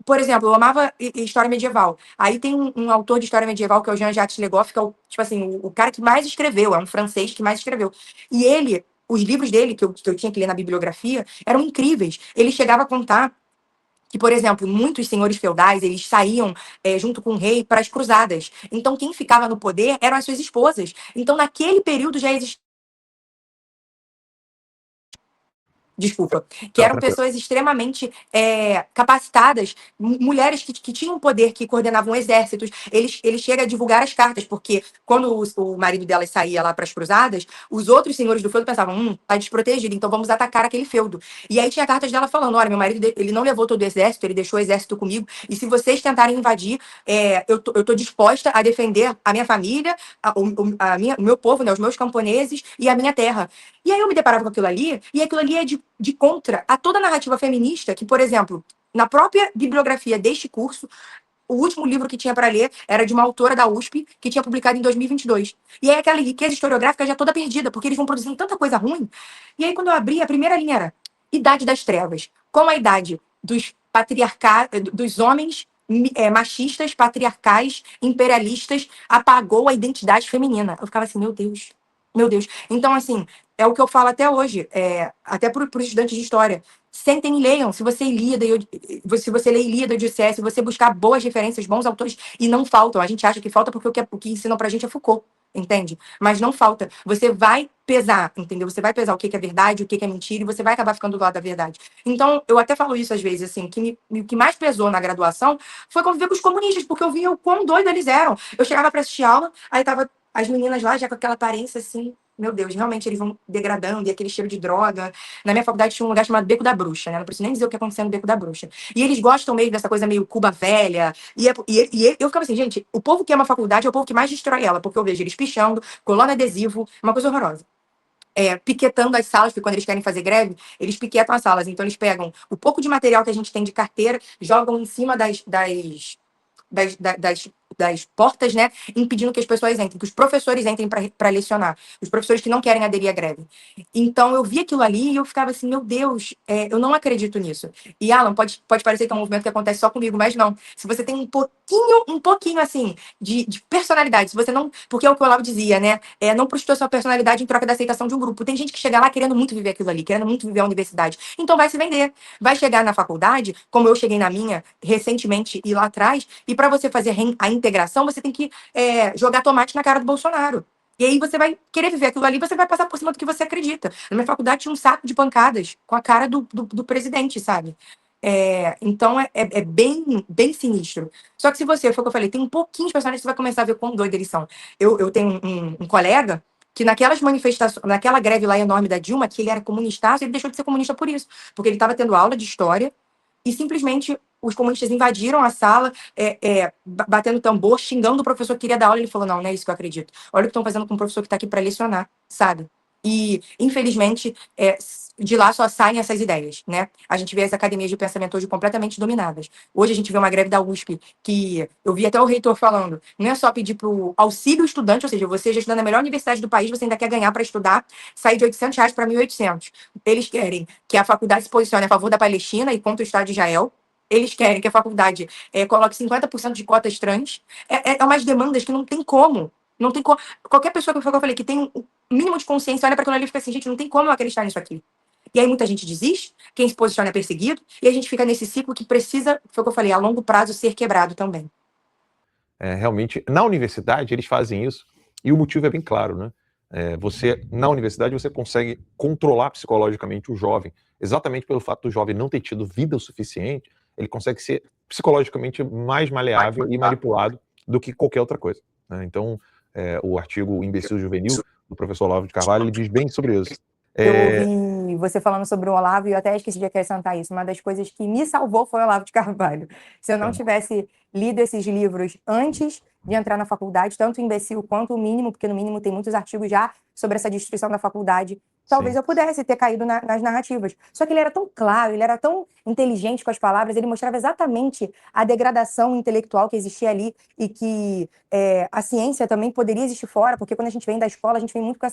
Speaker 2: Por exemplo, eu amava história medieval. Aí tem um autor de história medieval, que é o Jean-Jacques Le Goff, que é tipo assim, o cara que mais escreveu, é um francês que mais escreveu. E os livros dele, que eu tinha que ler na bibliografia, eram incríveis. Ele chegava a contar que, por exemplo, muitos senhores feudais, eles saíam junto com o rei para as cruzadas. Então, quem ficava no poder eram as suas esposas. Então, naquele período já existia. Desculpa, que eram pessoas extremamente capacitadas, mulheres que tinham poder, que coordenavam exércitos. Ele chega a divulgar as cartas, porque quando o marido dela saía lá para as cruzadas, os outros senhores do feudo pensavam, tá desprotegido, então vamos atacar aquele feudo. E aí tinha cartas dela falando, olha, meu marido, ele não levou todo o exército, ele deixou o exército comigo, e se vocês tentarem invadir, eu tô disposta a defender a minha família, o meu povo, né, os meus camponeses e a minha terra. E aí eu me deparava com aquilo ali, e aquilo ali é de contra a toda a narrativa feminista que, por exemplo, na própria bibliografia deste curso, o último livro que tinha para ler era de uma autora da USP, que tinha publicado em 2022. E aí aquela riqueza historiográfica já toda perdida, porque eles vão produzindo tanta coisa ruim. E aí quando eu abri, a primeira linha era Idade das Trevas. Como a idade dos homens machistas, patriarcais, imperialistas, apagou a identidade feminina. Eu ficava assim, meu Deus, meu Deus. Então, assim, é o que eu falo até hoje, até para os estudantes de história. Sentem e leiam. Se você lê Ilíada, Odisseia, se você buscar boas referências, bons autores, e não faltam. A gente acha que falta porque o que ensinam pra gente é Foucault, entende? Mas não falta. Você vai pesar, entendeu? Você vai pesar o que é verdade, o que é mentira, e você vai acabar ficando do lado da verdade. Então, eu até falo isso às vezes, assim, que o que mais pesou na graduação foi conviver com os comunistas, porque eu via o quão doido eles eram. Eu chegava pra assistir aula, aí tava as meninas lá já com aquela aparência assim, meu Deus, realmente eles vão degradando, e aquele cheiro de droga. Na minha faculdade tinha um lugar chamado Beco da Bruxa, né? Não preciso nem dizer o que aconteceu no Beco da Bruxa. E eles gostam meio dessa coisa meio Cuba velha. E eu ficava assim, gente, o povo que ama a faculdade é o povo que mais destrói ela, porque eu vejo eles pichando, colando adesivo, uma coisa horrorosa. Piquetando as salas, porque quando eles querem fazer greve, eles piquetam as salas. Então eles pegam o pouco de material que a gente tem de carteira, jogam em cima das portas, né, impedindo que as pessoas entrem, que os professores entrem para lecionar, os professores que não querem aderir à greve. Então, eu vi aquilo ali e eu ficava assim, meu Deus, eu não acredito nisso. E, Alan, pode parecer que é um movimento que acontece só comigo, mas não. Se você tem um pouquinho, assim, de personalidade, se você não... Porque é o que o Olavo dizia, né? Não prostitui a sua personalidade em troca da aceitação de um grupo. Tem gente que chega lá querendo muito viver aquilo ali, querendo muito viver a universidade. Então, vai se vender. Vai chegar na faculdade, como eu cheguei na minha recentemente e lá atrás, e para você fazer a integração, você tem que jogar tomate na cara do Bolsonaro. E aí você vai querer viver aquilo ali, você vai passar por cima do que você acredita. Na minha faculdade tinha um saco de pancadas com a cara do presidente, sabe? Então é bem, bem sinistro. Só que se você, foi o que eu falei, tem um pouquinho de personagens, você vai começar a ver quão doido eles são. Eu tenho um colega que naquelas manifestações, naquela greve lá enorme da Dilma, que ele era comunista, ele deixou de ser comunista por isso. Porque ele estava tendo aula de história e simplesmente os comunistas invadiram a sala, batendo tambor, xingando o professor que queria dar aula. Ele falou, não é isso que eu acredito. Olha o que estão fazendo com o professor que está aqui para lecionar, sabe? E, infelizmente, de lá só saem essas ideias, né? A gente vê as academias de pensamento hoje completamente dominadas. Hoje a gente vê uma greve da USP, que eu vi até o reitor falando, não é só pedir para o auxílio estudante, ou seja, você já estudando na melhor universidade do país, você ainda quer ganhar para estudar, sair de R$800 para 1.800. Eles querem que a faculdade se posicione a favor da Palestina e contra o Estado de Israel. Eles querem que a faculdade coloque 50% de cotas trans. Umas demandas que não tem como. Não tem como. Qualquer pessoa que eu falei que tem um mínimo de consciência olha para aquilo ali e fica assim, gente, não tem como eu acreditar nisso aqui. E aí muita gente desiste, quem se posiciona é perseguido, e a gente fica nesse ciclo que precisa, foi o que eu falei, a longo prazo ser quebrado também.
Speaker 1: Realmente, na universidade eles fazem isso, e o motivo é bem claro, né? Na universidade você consegue controlar psicologicamente o jovem, exatamente pelo fato do jovem não ter tido vida o suficiente, ele consegue ser psicologicamente mais maleável e manipulado do que qualquer outra coisa, né? Então, o artigo Imbecil Juvenil, do professor Olavo de Carvalho, ele diz bem sobre isso.
Speaker 2: Eu ouvi você falando sobre o Olavo e eu até esqueci de acrescentar isso. Uma das coisas que me salvou foi o Olavo de Carvalho. Se eu não tivesse lido esses livros antes de entrar na faculdade, tanto o Imbecil quanto o Mínimo, porque no Mínimo tem muitos artigos já sobre essa destruição da faculdade, talvez eu pudesse ter caído nas narrativas. Só que ele era tão claro, ele era tão inteligente com as palavras, ele mostrava exatamente a degradação intelectual que existia ali e que a ciência também poderia existir fora, porque quando a gente vem da escola, a gente vem muito com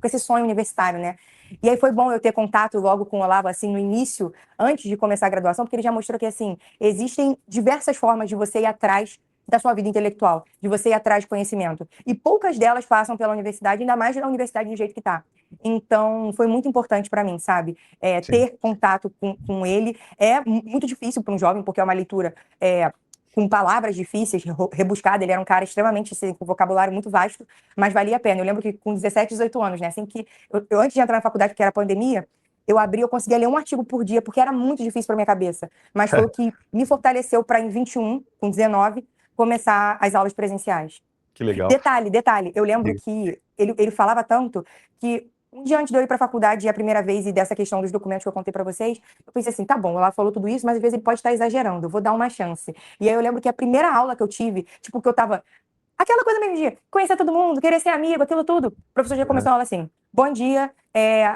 Speaker 2: esse sonho universitário, né? E aí foi bom eu ter contato logo com o Olavo, assim, no início, antes de começar a graduação, porque ele já mostrou que, assim, existem diversas formas de você ir atrás da sua vida intelectual, de você ir atrás de conhecimento. E poucas delas passam pela universidade, ainda mais na universidade do jeito que está. Então, foi muito importante para mim, sabe? Ter contato com ele. É muito difícil para um jovem, porque é uma leitura com palavras difíceis, rebuscada. Ele era um cara extremamente, assim, com vocabulário muito vasto, mas valia a pena. Eu lembro que com 17, 18 anos, né? Assim que eu antes de entrar na faculdade, que era a pandemia, eu conseguia ler um artigo por dia, porque era muito difícil para minha cabeça. Mas foi o que me fortaleceu para, em 21, com 19, começar as aulas presenciais.
Speaker 1: Que legal.
Speaker 2: Detalhe, eu lembro que ele falava tanto que um dia antes de eu ir para a faculdade a primeira vez e dessa questão dos documentos que eu contei para vocês, eu pensei assim, tá bom, ela falou tudo isso, mas às vezes ele pode estar exagerando, eu vou dar uma chance. E aí eu lembro que a primeira aula que eu tive, tipo, que eu tava... Aquela coisa meio de conhecer todo mundo, querer ser amigo, aquilo tudo. O professor já começou a aula assim, bom dia,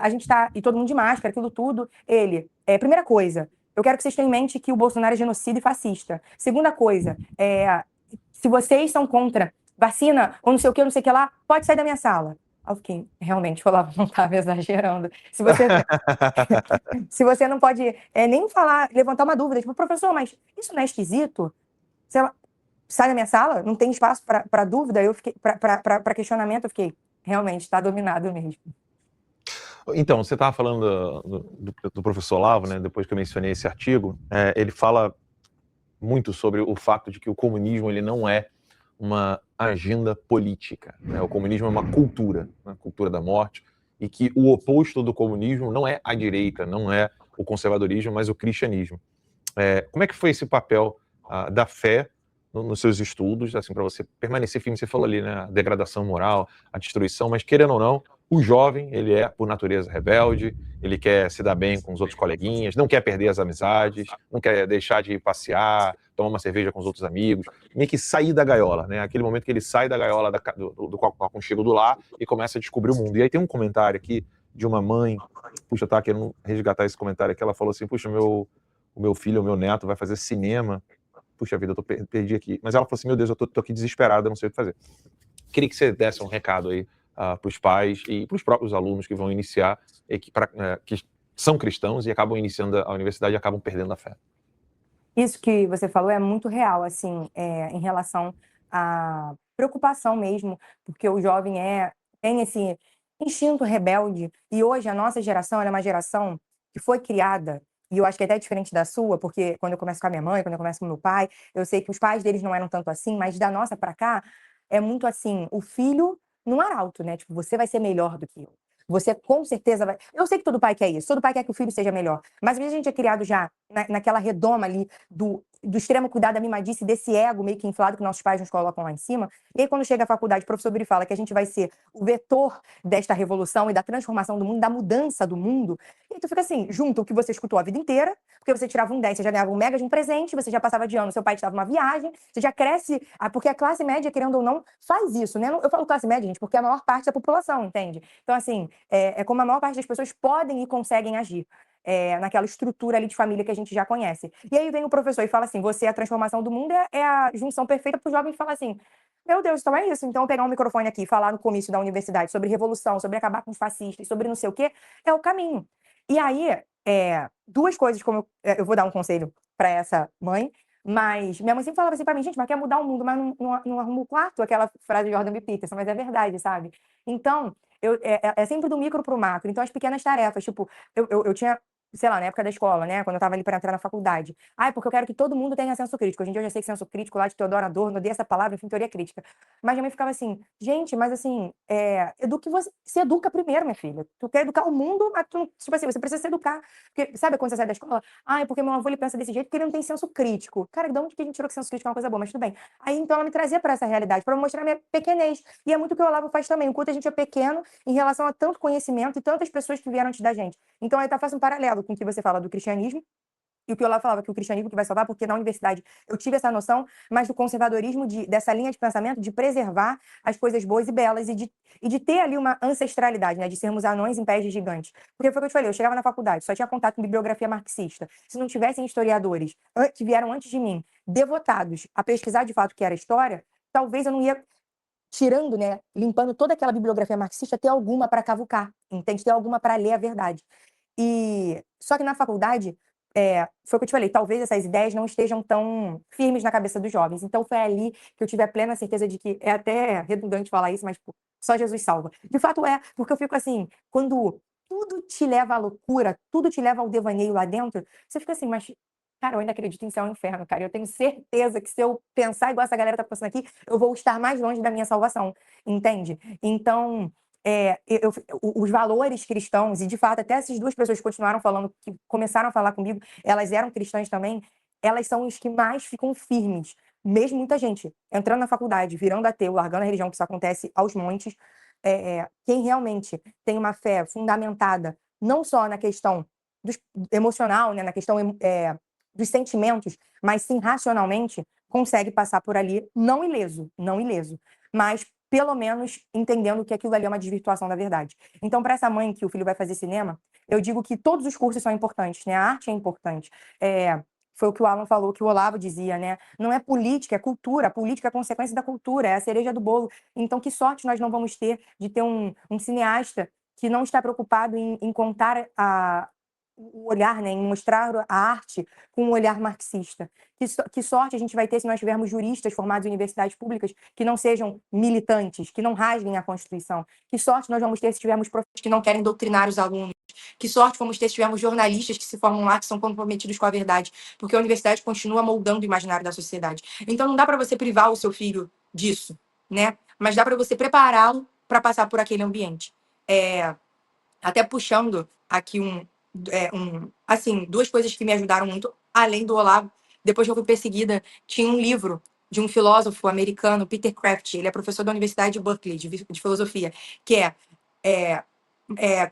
Speaker 2: a gente tá... E todo mundo de máscara, aquilo tudo. Ele, primeira coisa, eu quero que vocês tenham em mente que o Bolsonaro é genocida e fascista. Segunda coisa, se vocês são contra vacina ou não sei o que lá, pode sair da minha sala. Aí eu fiquei, realmente, falava, não estava exagerando. Se você não pode nem falar, levantar uma dúvida, tipo, professor, mas isso não é esquisito? Sei lá, sai da minha sala, não tem espaço para dúvida, eu fiquei, para questionamento, eu fiquei, realmente, está dominado mesmo.
Speaker 1: Então, você estava falando do professor Olavo, né? Depois que eu mencionei esse artigo, ele fala muito sobre o fato de que o comunismo ele não é uma agenda política, né? O comunismo é uma cultura, né? Cultura da morte, e que o oposto do comunismo não é a direita, não é o conservadorismo, mas o cristianismo. Como é que foi esse papel da fé nos seus estudos, assim, para você permanecer firme? Você falou ali, né, a degradação moral, a destruição, mas querendo ou não, o jovem, ele é, por natureza, rebelde, ele quer se dar bem com os outros coleguinhas, não quer perder as amizades, não quer deixar de passear, tomar uma cerveja com os outros amigos, meio que sair da gaiola, né? Aquele momento que ele sai da gaiola do aconchego do lar e começa a descobrir o mundo. E aí tem um comentário aqui de uma mãe, puxa, eu tava querendo resgatar esse comentário aqui, ela falou assim, puxa, o meu filho, o meu neto vai fazer cinema, puxa vida, eu perdi aqui. Mas ela falou assim, meu Deus, eu tô aqui desesperada, não sei o que fazer. Queria que você desse um recado aí para os pais e para os próprios alunos que vão iniciar, que são cristãos e acabam iniciando a universidade e acabam perdendo a fé.
Speaker 2: Isso que você falou é muito real, assim, em relação à preocupação mesmo, porque o jovem tem esse instinto rebelde, e hoje a nossa geração ela é uma geração que foi criada, e eu acho que é até diferente da sua, porque quando eu começo com a minha mãe, quando eu começo com o meu pai, eu sei que os pais deles não eram tanto assim, mas da nossa para cá, é muito assim, o filho no arauto, né? Tipo, você vai ser melhor do que eu. Você com certeza vai. Eu sei que todo pai quer isso, todo pai quer que o filho seja melhor. Mas às vezes a gente é criado já naquela redoma ali do extremo cuidado, da mimadice, desse ego meio que inflado que nossos pais nos colocam lá em cima. E aí, quando chega à faculdade, o professor vira e fala que a gente vai ser o vetor desta revolução e da transformação do mundo, da mudança do mundo. E aí tu fica assim, junto o que você escutou a vida inteira, porque você tirava um 10, você já ganhava um mega de um presente, você já passava de ano, seu pai te dava uma viagem, você já cresce, porque a classe média, querendo ou não, faz isso, né? Eu falo classe média, gente, porque é a maior parte da população, entende? Então, assim, é como a maior parte das pessoas podem e conseguem agir. Naquela estrutura ali de família que a gente já conhece. E aí vem o professor e fala assim, você é a transformação do mundo, é a junção perfeita para o jovem falar assim, meu Deus, então é isso. Então pegar um microfone aqui e falar no comício da universidade sobre revolução, sobre acabar com os fascistas, sobre não sei o quê, é o caminho. E aí, duas coisas, como eu vou dar um conselho para essa mãe, mas minha mãe sempre falava assim para mim, gente, mas quer mudar o mundo, mas não arruma o quarto, aquela frase de Jordan B. Peterson, mas é verdade, sabe? Então, é sempre do micro para o macro. Então, as pequenas tarefas, tipo, eu tinha, sei lá, na época da escola, né, quando eu estava ali para entrar na faculdade. Porque eu quero que todo mundo tenha senso crítico. Hoje em dia eu já sei que senso crítico lá de Theodor Adorno, odeio essa palavra, enfim, teoria crítica. Mas minha mãe ficava assim, gente, mas assim, se educa primeiro, minha filha. Tu quer educar o mundo, mas tu, tipo assim, você precisa se educar. Porque, sabe quando você sai da escola? É porque meu avô ele pensa desse jeito porque ele não tem senso crítico. Cara, de onde que a gente tirou que senso crítico é uma coisa boa? Mas tudo bem. Aí então ela me trazia para essa realidade, para mostrar a minha pequenez. E é muito o que o Olavo faz também. Enquanto a gente é pequeno, em relação a tanto conhecimento e tantas pessoas que vieram antes da gente. Então, aí faz um paralelo com o que você fala do cristianismo, e o que o Olavo falava, que o cristianismo que vai salvar, porque na universidade eu tive essa noção, mas do conservadorismo, dessa linha de pensamento, de preservar as coisas boas e belas, e de ter ali uma ancestralidade, né, de sermos anões em pés de gigantes. Porque foi o que eu te falei, eu chegava na faculdade, só tinha contato com bibliografia marxista. Se não tivessem historiadores que vieram antes de mim, devotados a pesquisar de fato o que era história, talvez eu não ia tirando, né, limpando toda aquela bibliografia marxista, ter alguma para cavucar, entende? Ter alguma para ler a verdade. E só que na faculdade, foi o que eu te falei, talvez essas ideias não estejam tão firmes na cabeça dos jovens. Então foi ali que eu tive a plena certeza de que, é até redundante falar isso, mas pô, só Jesus salva. De fato porque eu fico assim, quando tudo te leva à loucura, tudo te leva ao devaneio lá dentro, você fica assim, mas cara, eu ainda acredito em céu e inferno, cara. Eu tenho certeza que se eu pensar igual essa galera tá pensando aqui, eu vou estar mais longe da minha salvação, entende? Então, os valores cristãos, e de fato, até essas duas pessoas que continuaram falando, que começaram a falar comigo, elas eram cristãs também, elas são os que mais ficam firmes. Mesmo muita gente entrando na faculdade, virando ateu, largando a religião, que isso acontece aos montes, quem realmente tem uma fé fundamentada, não só na questão emocional, né, na questão dos sentimentos, mas sim racionalmente, consegue passar por ali, não ileso, mas pelo menos entendendo que aquilo ali é uma desvirtuação da verdade. Então, para essa mãe que o filho vai fazer cinema, eu digo que todos os cursos são importantes, né? A arte é importante. Foi o que o Alan falou, que o Olavo dizia, né? Não é política, é cultura. A política é a consequência da cultura, é a cereja do bolo. Então, que sorte nós não vamos ter de ter um cineasta que não está preocupado em contar o olhar, né? Em mostrar a arte com um olhar marxista. Que sorte a gente vai ter se nós tivermos juristas formados em universidades públicas que não sejam militantes, que não rasguem a Constituição. Que sorte nós vamos ter se tivermos professores que não querem doutrinar os alunos. Que sorte vamos ter se tivermos jornalistas que se formam lá, que são comprometidos com a verdade, porque a universidade continua moldando o imaginário da sociedade. Então não dá para você privar o seu filho disso, né? Mas dá para você prepará-lo para passar por aquele ambiente. Até puxando aqui assim, duas coisas que me ajudaram muito, além do Olavo. Depois que eu fui perseguida, tinha um livro de um filósofo americano, Peter Kraft, ele é professor da Universidade de Berkeley, de filosofia, que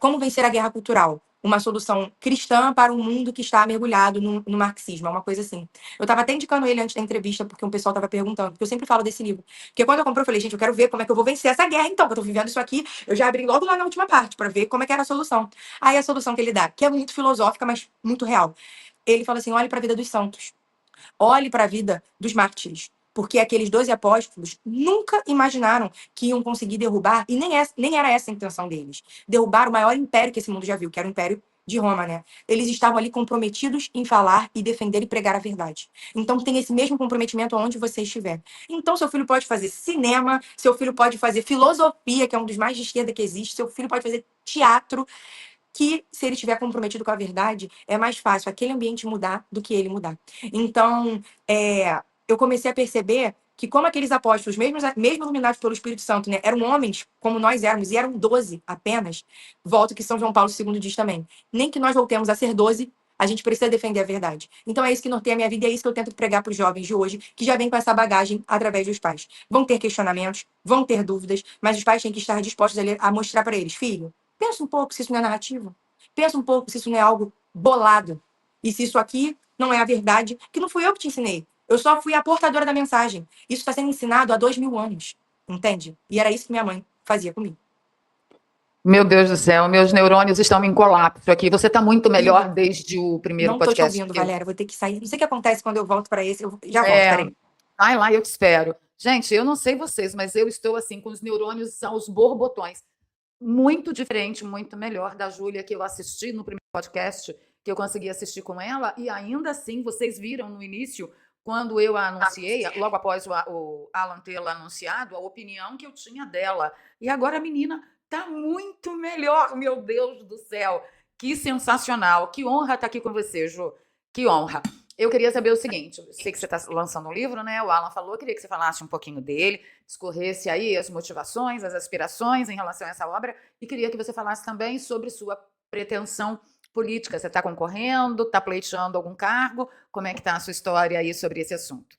Speaker 2: Como Vencer a Guerra Cultural, uma solução cristã para um mundo que está mergulhado no marxismo, é uma coisa assim. Eu estava até indicando ele antes da entrevista, porque um pessoal estava perguntando, porque eu sempre falo desse livro. Porque quando eu comprei, eu falei, gente, eu quero ver como é que eu vou vencer essa guerra, então, que eu estou vivendo isso aqui, eu já abri logo lá na última parte, para ver como é que era a solução. Aí a solução que ele dá, que é muito filosófica, mas muito real. Ele fala assim, olhe para a vida dos santos. Olhe para a vida dos mártires. Porque aqueles 12 apóstolos nunca imaginaram que iam conseguir derrubar, e nem era essa a intenção deles, derrubar o maior império que esse mundo já viu, que era o Império de Roma, né? Eles estavam ali comprometidos em falar e defender e pregar a verdade. Então tem esse mesmo comprometimento aonde você estiver. Então seu filho pode fazer cinema, seu filho pode fazer filosofia, que é um dos mais de esquerda que existe, seu filho pode fazer teatro, que se ele estiver comprometido com a verdade, é mais fácil aquele ambiente mudar do que ele mudar. Então, eu comecei a perceber que como aqueles apóstolos, mesmo iluminados pelo Espírito Santo, né, eram homens como nós éramos, e eram 12 apenas, volto que São João Paulo II diz também, nem que nós voltemos a ser 12, a gente precisa defender a verdade. Então é isso que norteia a minha vida e é isso que eu tento pregar para os jovens de hoje, que já vêm com essa bagagem através dos pais. Vão ter questionamentos, vão ter dúvidas, mas os pais têm que estar dispostos a mostrar para eles, filho, pensa um pouco se isso não é narrativa. Pensa um pouco se isso não é algo bolado. E se isso aqui não é a verdade, que não fui eu que te ensinei. Eu só fui a portadora da mensagem. Isso está sendo ensinado há 2000 anos. Entende? E era isso que minha mãe fazia comigo.
Speaker 3: Meu Deus do céu, meus neurônios estão em colapso aqui. Você está muito melhor desde o primeiro
Speaker 2: podcast. Não estou te ouvindo, Valéria. Vou ter que sair. Não sei o que acontece quando eu volto para esse. Eu já volto, peraí.
Speaker 3: Vai lá, eu te espero. Gente, eu não sei vocês, mas eu estou assim com os neurônios aos borbotões. Muito diferente, muito melhor da Júlia que eu assisti no primeiro podcast, que eu consegui assistir com ela, e ainda assim, vocês viram no início, quando eu a anunciei, logo após o Alan tê-la anunciado, a opinião que eu tinha dela. E agora a menina está muito melhor, meu Deus do céu. Que sensacional, que honra estar aqui com você, Ju, que honra. Eu queria saber o seguinte, eu sei que você está lançando um livro, né? O Alan falou, eu queria que você falasse um pouquinho dele, discorresse aí as motivações, as aspirações em relação a essa obra, e queria que você falasse também sobre sua pretensão política. Você está concorrendo, está pleiteando algum cargo? Como é que está a sua história aí sobre esse assunto?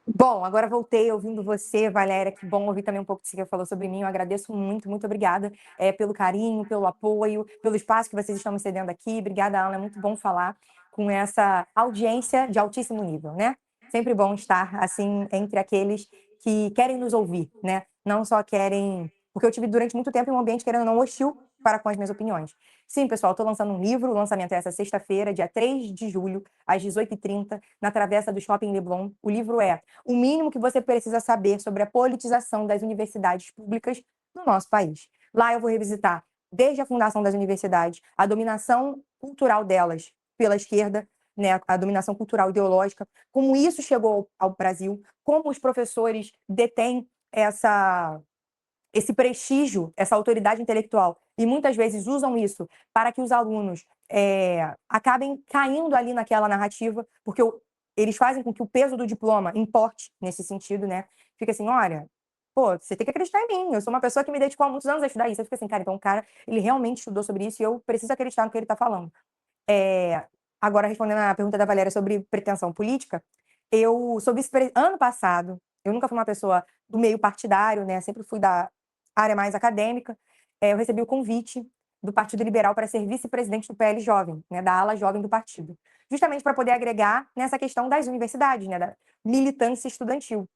Speaker 2: Bom, agora voltei ouvindo você, Valéria, que bom ouvir também um pouco disso que você falou sobre mim, eu agradeço muito, muito obrigada pelo carinho, pelo apoio, pelo espaço que vocês estão me cedendo aqui, obrigada, Ana, é muito bom falar com essa audiência de altíssimo nível, né? Sempre bom estar, assim, entre aqueles que querem nos ouvir, né? Não só querem... Porque eu tive durante muito tempo em um ambiente, querendo ou não, hostil para com as minhas opiniões. Sim, pessoal, estou lançando um livro, o lançamento é essa sexta-feira, dia 3 de julho, às 18h30, na Travessa do Shopping Leblon. O livro é O Mínimo que Você Precisa Saber sobre a Politização das Universidades Públicas no nosso país. Lá eu vou revisitar, desde a fundação das universidades, a dominação cultural delas pela esquerda, né, a dominação cultural ideológica, como isso chegou ao Brasil, como os professores detêm esse prestígio, essa autoridade intelectual, e muitas vezes usam isso para que os alunos acabem caindo ali naquela narrativa, porque eles fazem com que o peso do diploma importe nesse sentido, né? Fica assim, olha, pô, você tem que acreditar em mim, eu sou uma pessoa que me dedicou há muitos anos a estudar isso. Você fica assim, cara, então o cara, ele realmente estudou sobre isso e eu preciso acreditar no que ele está falando. Agora, respondendo a pergunta da Valéria sobre pretensão política, eu sou ano passado, eu nunca fui uma pessoa do meio partidário, né? Sempre fui da área mais acadêmica. Eu recebi o convite do Partido Liberal para ser vice-presidente do PL Jovem, né? Da ala jovem do partido, justamente para poder agregar nessa questão das universidades, né? Da militância estudantil.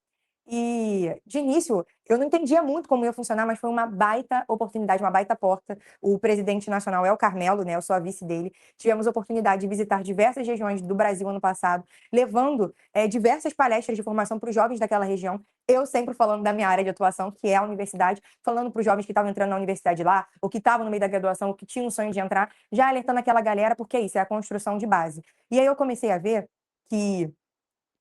Speaker 2: E, de início, eu não entendia muito como ia funcionar, mas foi uma baita oportunidade, uma baita porta. O presidente nacional é o Carmelo, né? Eu sou a vice dele. Tivemos a oportunidade de visitar diversas regiões do Brasil ano passado, levando diversas palestras de formação para os jovens daquela região. Eu sempre falando da minha área de atuação, que é a universidade, falando para os jovens que estavam entrando na universidade lá, ou que estavam no meio da graduação, ou que tinham um sonho de entrar, já alertando aquela galera, porque isso é a construção de base. E aí eu comecei a ver que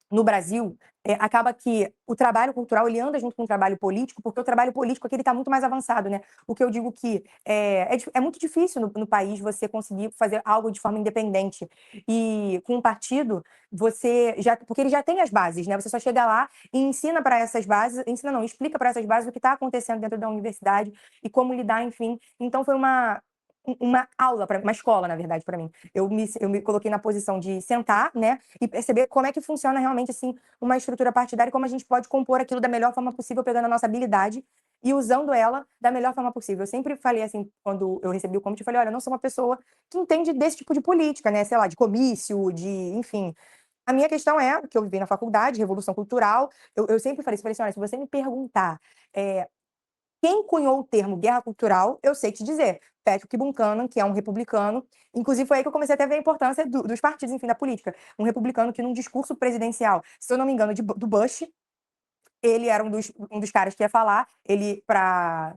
Speaker 2: no Brasil, acaba que o trabalho cultural ele anda junto com o trabalho político, porque o trabalho político aqui está muito mais avançado, né? O que eu digo que é muito difícil no país você conseguir fazer algo de forma independente. E com um partido, porque ele já tem as bases, né? Você só chega lá e ensina para essas bases, explica para essas bases o que está acontecendo dentro da universidade e como lidar, enfim. Então foi uma aula, uma escola, na verdade, para mim. Eu me coloquei na posição de sentar, né, e perceber como é que funciona realmente, assim, uma estrutura partidária e como a gente pode compor aquilo da melhor forma possível, pegando a nossa habilidade e usando ela da melhor forma possível. Eu sempre falei, assim, quando eu recebi o convite, eu falei, olha, eu não sou uma pessoa que entende desse tipo de política, né, sei lá, de comício, enfim. A minha questão é, que eu vivi na faculdade, Revolução Cultural, eu sempre falei assim, olha, se você me perguntar quem cunhou o termo guerra cultural, eu sei te dizer. Patrick Buchanan, que é um republicano. Inclusive, foi aí que eu comecei a ter a importância dos partidos, enfim, da política. Um republicano que, num discurso presidencial, se eu não me engano, do Bush, ele era um dos caras que ia falar, ele, para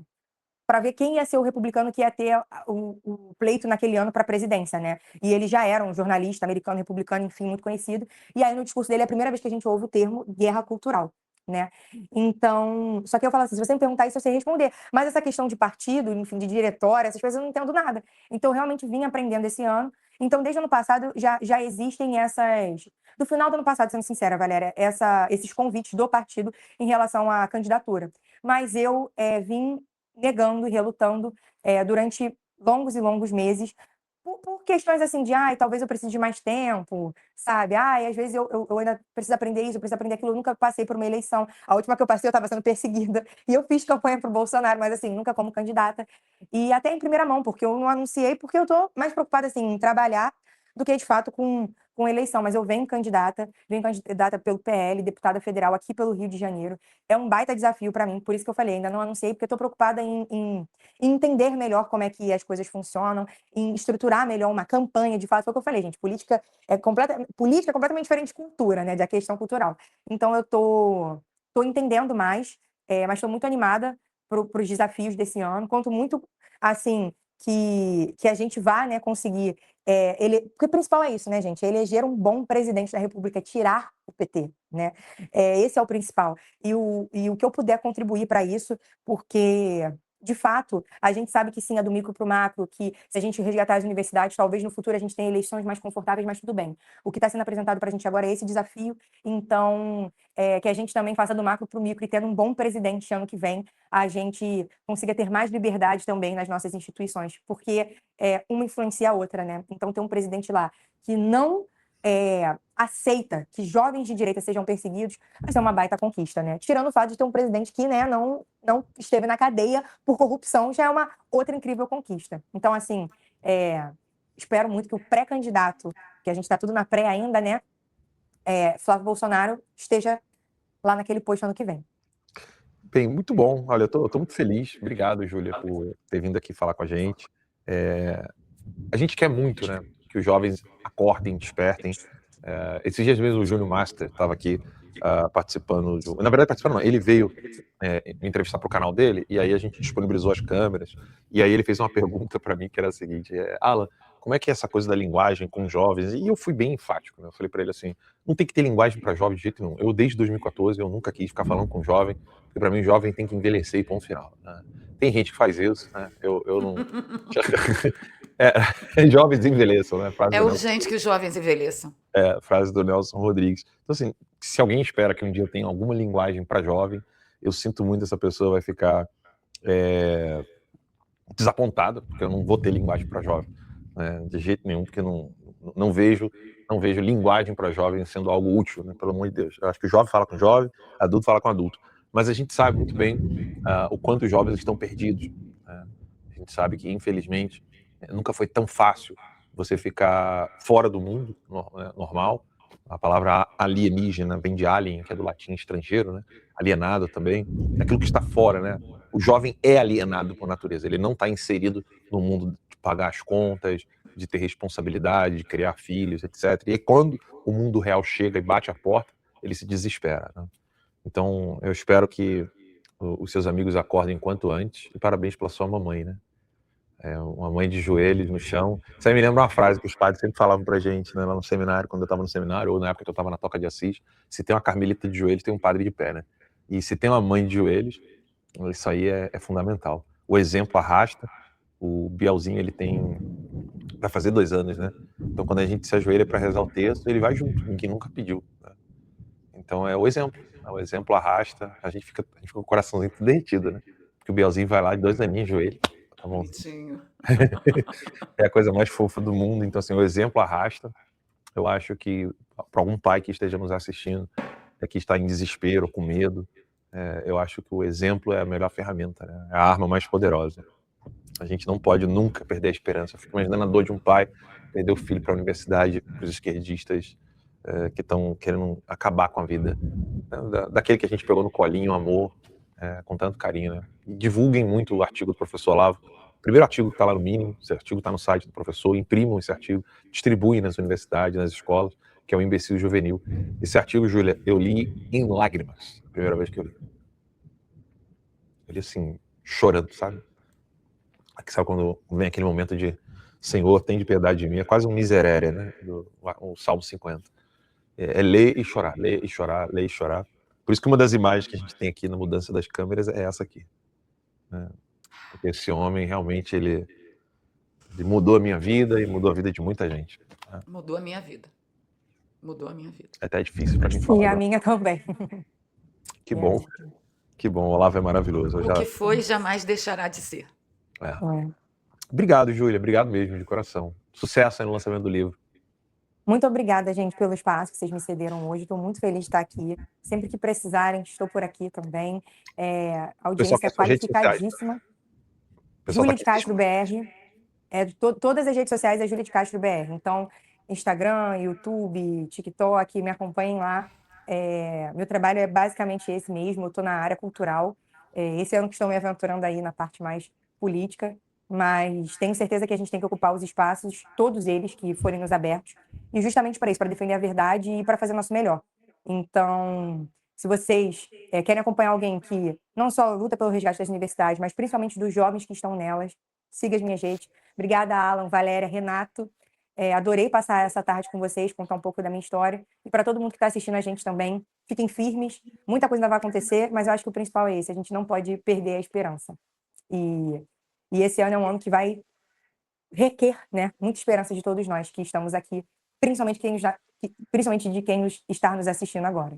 Speaker 2: ver quem ia ser o republicano que ia ter o pleito naquele ano para a presidência, né? E ele já era um jornalista americano, republicano, enfim, muito conhecido. E aí, no discurso dele, é a primeira vez que a gente ouve o termo guerra cultural, né? Então, só que eu falo assim, se você me perguntar isso, eu sei responder. Mas essa questão de partido, enfim, de diretória, essas coisas eu não entendo nada. Então, eu realmente vim aprendendo esse ano. Então, desde o ano passado, já existem essas... Do final do ano passado, sendo sincera, Valéria, esses convites do partido em relação à candidatura. Mas eu vim negando e relutando durante longos e longos meses, por questões assim de, talvez eu precise de mais tempo, sabe? Às vezes eu ainda preciso aprender isso, eu preciso aprender aquilo. Eu nunca passei por uma eleição. A última que eu passei, eu estava sendo perseguida. E eu fiz campanha para o Bolsonaro, mas assim, nunca como candidata. E até em primeira mão, porque eu não anunciei, porque eu estou mais preocupada assim, em trabalhar do que, de fato, com eleição. Mas eu venho candidata pelo PL, deputada federal aqui pelo Rio de Janeiro. É um baita desafio para mim, por isso que eu falei, ainda não anunciei, porque eu estou preocupada em entender melhor como é que as coisas funcionam, em estruturar melhor uma campanha, de fato. Foi o que eu falei, gente, política é completamente diferente de cultura, né, da questão cultural. Então eu tô entendendo mais, mas estou muito animada para os desafios desse ano. Conto muito, assim, que a gente vá, né, conseguir porque o principal é isso, né, gente? É eleger um bom presidente da República, tirar o PT, né? Esse é o principal. E o que eu puder contribuir para isso, porque, de fato, a gente sabe que sim, é do micro para o macro, que se a gente resgatar as universidades, talvez no futuro a gente tenha eleições mais confortáveis, mas tudo bem. O que está sendo apresentado para a gente agora é esse desafio, então, que a gente também faça do macro para o micro e tendo um bom presidente ano que vem, a gente consiga ter mais liberdade também nas nossas instituições, porque uma influencia a outra, né? Então, ter um presidente lá que não aceita que jovens de direita sejam perseguidos, vai ser uma baita conquista, né? Tirando o fato de ter um presidente que, né, não esteve na cadeia por corrupção, já é uma outra incrível conquista. Então, assim, espero muito que o pré-candidato, que a gente está tudo na pré ainda, né, Flávio Bolsonaro, esteja lá naquele posto ano que vem.
Speaker 1: Bem, muito bom. Olha, eu tô muito feliz. Obrigado, Júlia, por ter vindo aqui falar com a gente. A gente quer muito, né, que os jovens acordem, despertem. Esses dias mesmo o Júnior Master estava aqui participando. Na verdade, participando não. Ele veio me entrevistar para o canal dele e aí a gente disponibilizou as câmeras. E aí ele fez uma pergunta para mim que era a seguinte: Alan, como é que é essa coisa da linguagem com os jovens? E eu fui bem enfático, né? Eu falei para ele assim: não tem que ter linguagem para jovem de jeito nenhum. Eu, desde 2014, eu nunca quis ficar falando com jovem, porque para mim, jovem tem que envelhecer e ponto final, né? Tem gente que faz isso, né? Eu não. Jovens envelheçam, né?
Speaker 3: É urgente que os jovens envelheçam.
Speaker 1: Frase do Nelson Rodrigues. Então, assim, se alguém espera que um dia eu tenha alguma linguagem para jovem, eu sinto muito essa pessoa vai ficar desapontada, porque eu não vou ter linguagem para jovem, né? De jeito nenhum, porque não vejo linguagem para jovem sendo algo útil, né? Pelo amor de Deus. Eu acho que o jovem fala com o jovem, adulto fala com o adulto. Mas a gente sabe muito bem o quanto os jovens estão perdidos, né? A gente sabe que, infelizmente, nunca foi tão fácil você ficar fora do mundo normal, A palavra alienígena vem de alien, que é do latim estrangeiro, né? Alienado também, é aquilo que está fora, né? O jovem é alienado por natureza, ele não está inserido no mundo de pagar as contas, de ter responsabilidade, de criar filhos, etc. E aí, quando o mundo real chega e bate a porta, ele se desespera, né? Então, eu espero que os seus amigos acordem quanto antes, e parabéns pela sua mamãe, né? Uma mãe de joelhos no chão. Isso aí me lembra uma frase que os padres sempre falavam pra gente, né, lá no seminário, quando eu estava no seminário, ou na época que eu estava na Toca de Assis: se tem uma carmelita de joelhos, tem um padre de pé, né? E se tem uma mãe de joelhos, isso aí é fundamental. O exemplo arrasta. O Bielzinho, ele vai fazer 2 anos, né? Então, quando a gente se ajoelha para rezar o texto, ele vai junto, ninguém nunca pediu, né? Então, é o exemplo arrasta, a gente fica com o coraçãozinho tudo derretido, né? Porque o Bielzinho vai lá de 2 aninhos de joelho, tá bom?
Speaker 3: Bonitinho.
Speaker 1: É a coisa mais fofa do mundo. Então, assim, o exemplo arrasta. Eu acho que, para algum pai que esteja nos assistindo, que está em desespero, com medo, eu acho que o exemplo é a melhor ferramenta, né? É a arma mais poderosa. A gente não pode nunca perder a esperança. Eu fico imaginando a dor de um pai perder o filho para a universidade, para os esquerdistas que estão querendo acabar com a vida, né? Daquele que a gente pegou no colinho, amor, com tanto carinho, né? E divulguem muito o artigo do professor Olavo. O primeiro artigo que está lá no Mínimo, esse artigo está no site do professor, imprimam esse artigo, distribuem nas universidades, nas escolas, que é o Imbecil Juvenil. Esse artigo, Júlia, eu li em lágrimas, a primeira vez que eu li. Eu li assim, chorando, sabe? Sabe quando vem aquele momento de Senhor, tem de piedade de mim? É quase um miserere, né? O Salmo 50. É ler e chorar, ler e chorar, ler e chorar. Por isso que uma das imagens que a gente tem aqui na mudança das câmeras é essa aqui, né? Porque esse homem realmente ele mudou a minha vida e mudou a vida de muita gente, né?
Speaker 3: Mudou a minha vida. Mudou a minha vida.
Speaker 1: É até difícil para mim falar.
Speaker 2: E a minha também.
Speaker 1: Que bom, que bom. O Olavo é maravilhoso.
Speaker 3: O que foi jamais deixará de ser.
Speaker 1: Obrigado, Júlia. Obrigado mesmo, de coração. Sucesso aí no lançamento do livro.
Speaker 2: Muito obrigada, gente, pelo espaço que vocês me cederam hoje. Estou muito feliz de estar aqui. Sempre que precisarem, estou por aqui também. A audiência é qualificadíssima. Júlia de Castro BR. Todas as redes sociais é Júlia de Castro BR. Então, Instagram, YouTube, TikTok, me acompanhem lá. Meu trabalho é basicamente esse mesmo. Eu estou na área cultural. Esse ano que estou me aventurando aí na parte mais política, mas tenho certeza que a gente tem que ocupar os espaços, todos eles que forem nos abertos, e justamente para isso, para defender a verdade e para fazer o nosso melhor. Então, se vocês querem acompanhar alguém que não só luta pelo resgate das universidades, mas principalmente dos jovens que estão nelas, siga as minhas redes. Obrigada, Alan, Valéria, Renato. Adorei passar essa tarde com vocês, contar um pouco da minha história. E para todo mundo que está assistindo a gente também, fiquem firmes. Muita coisa ainda vai acontecer, mas eu acho que o principal é esse. A gente não pode perder a esperança. E esse ano é um ano que vai requer, né, muita esperança de todos nós que estamos aqui, principalmente de quem está nos assistindo agora.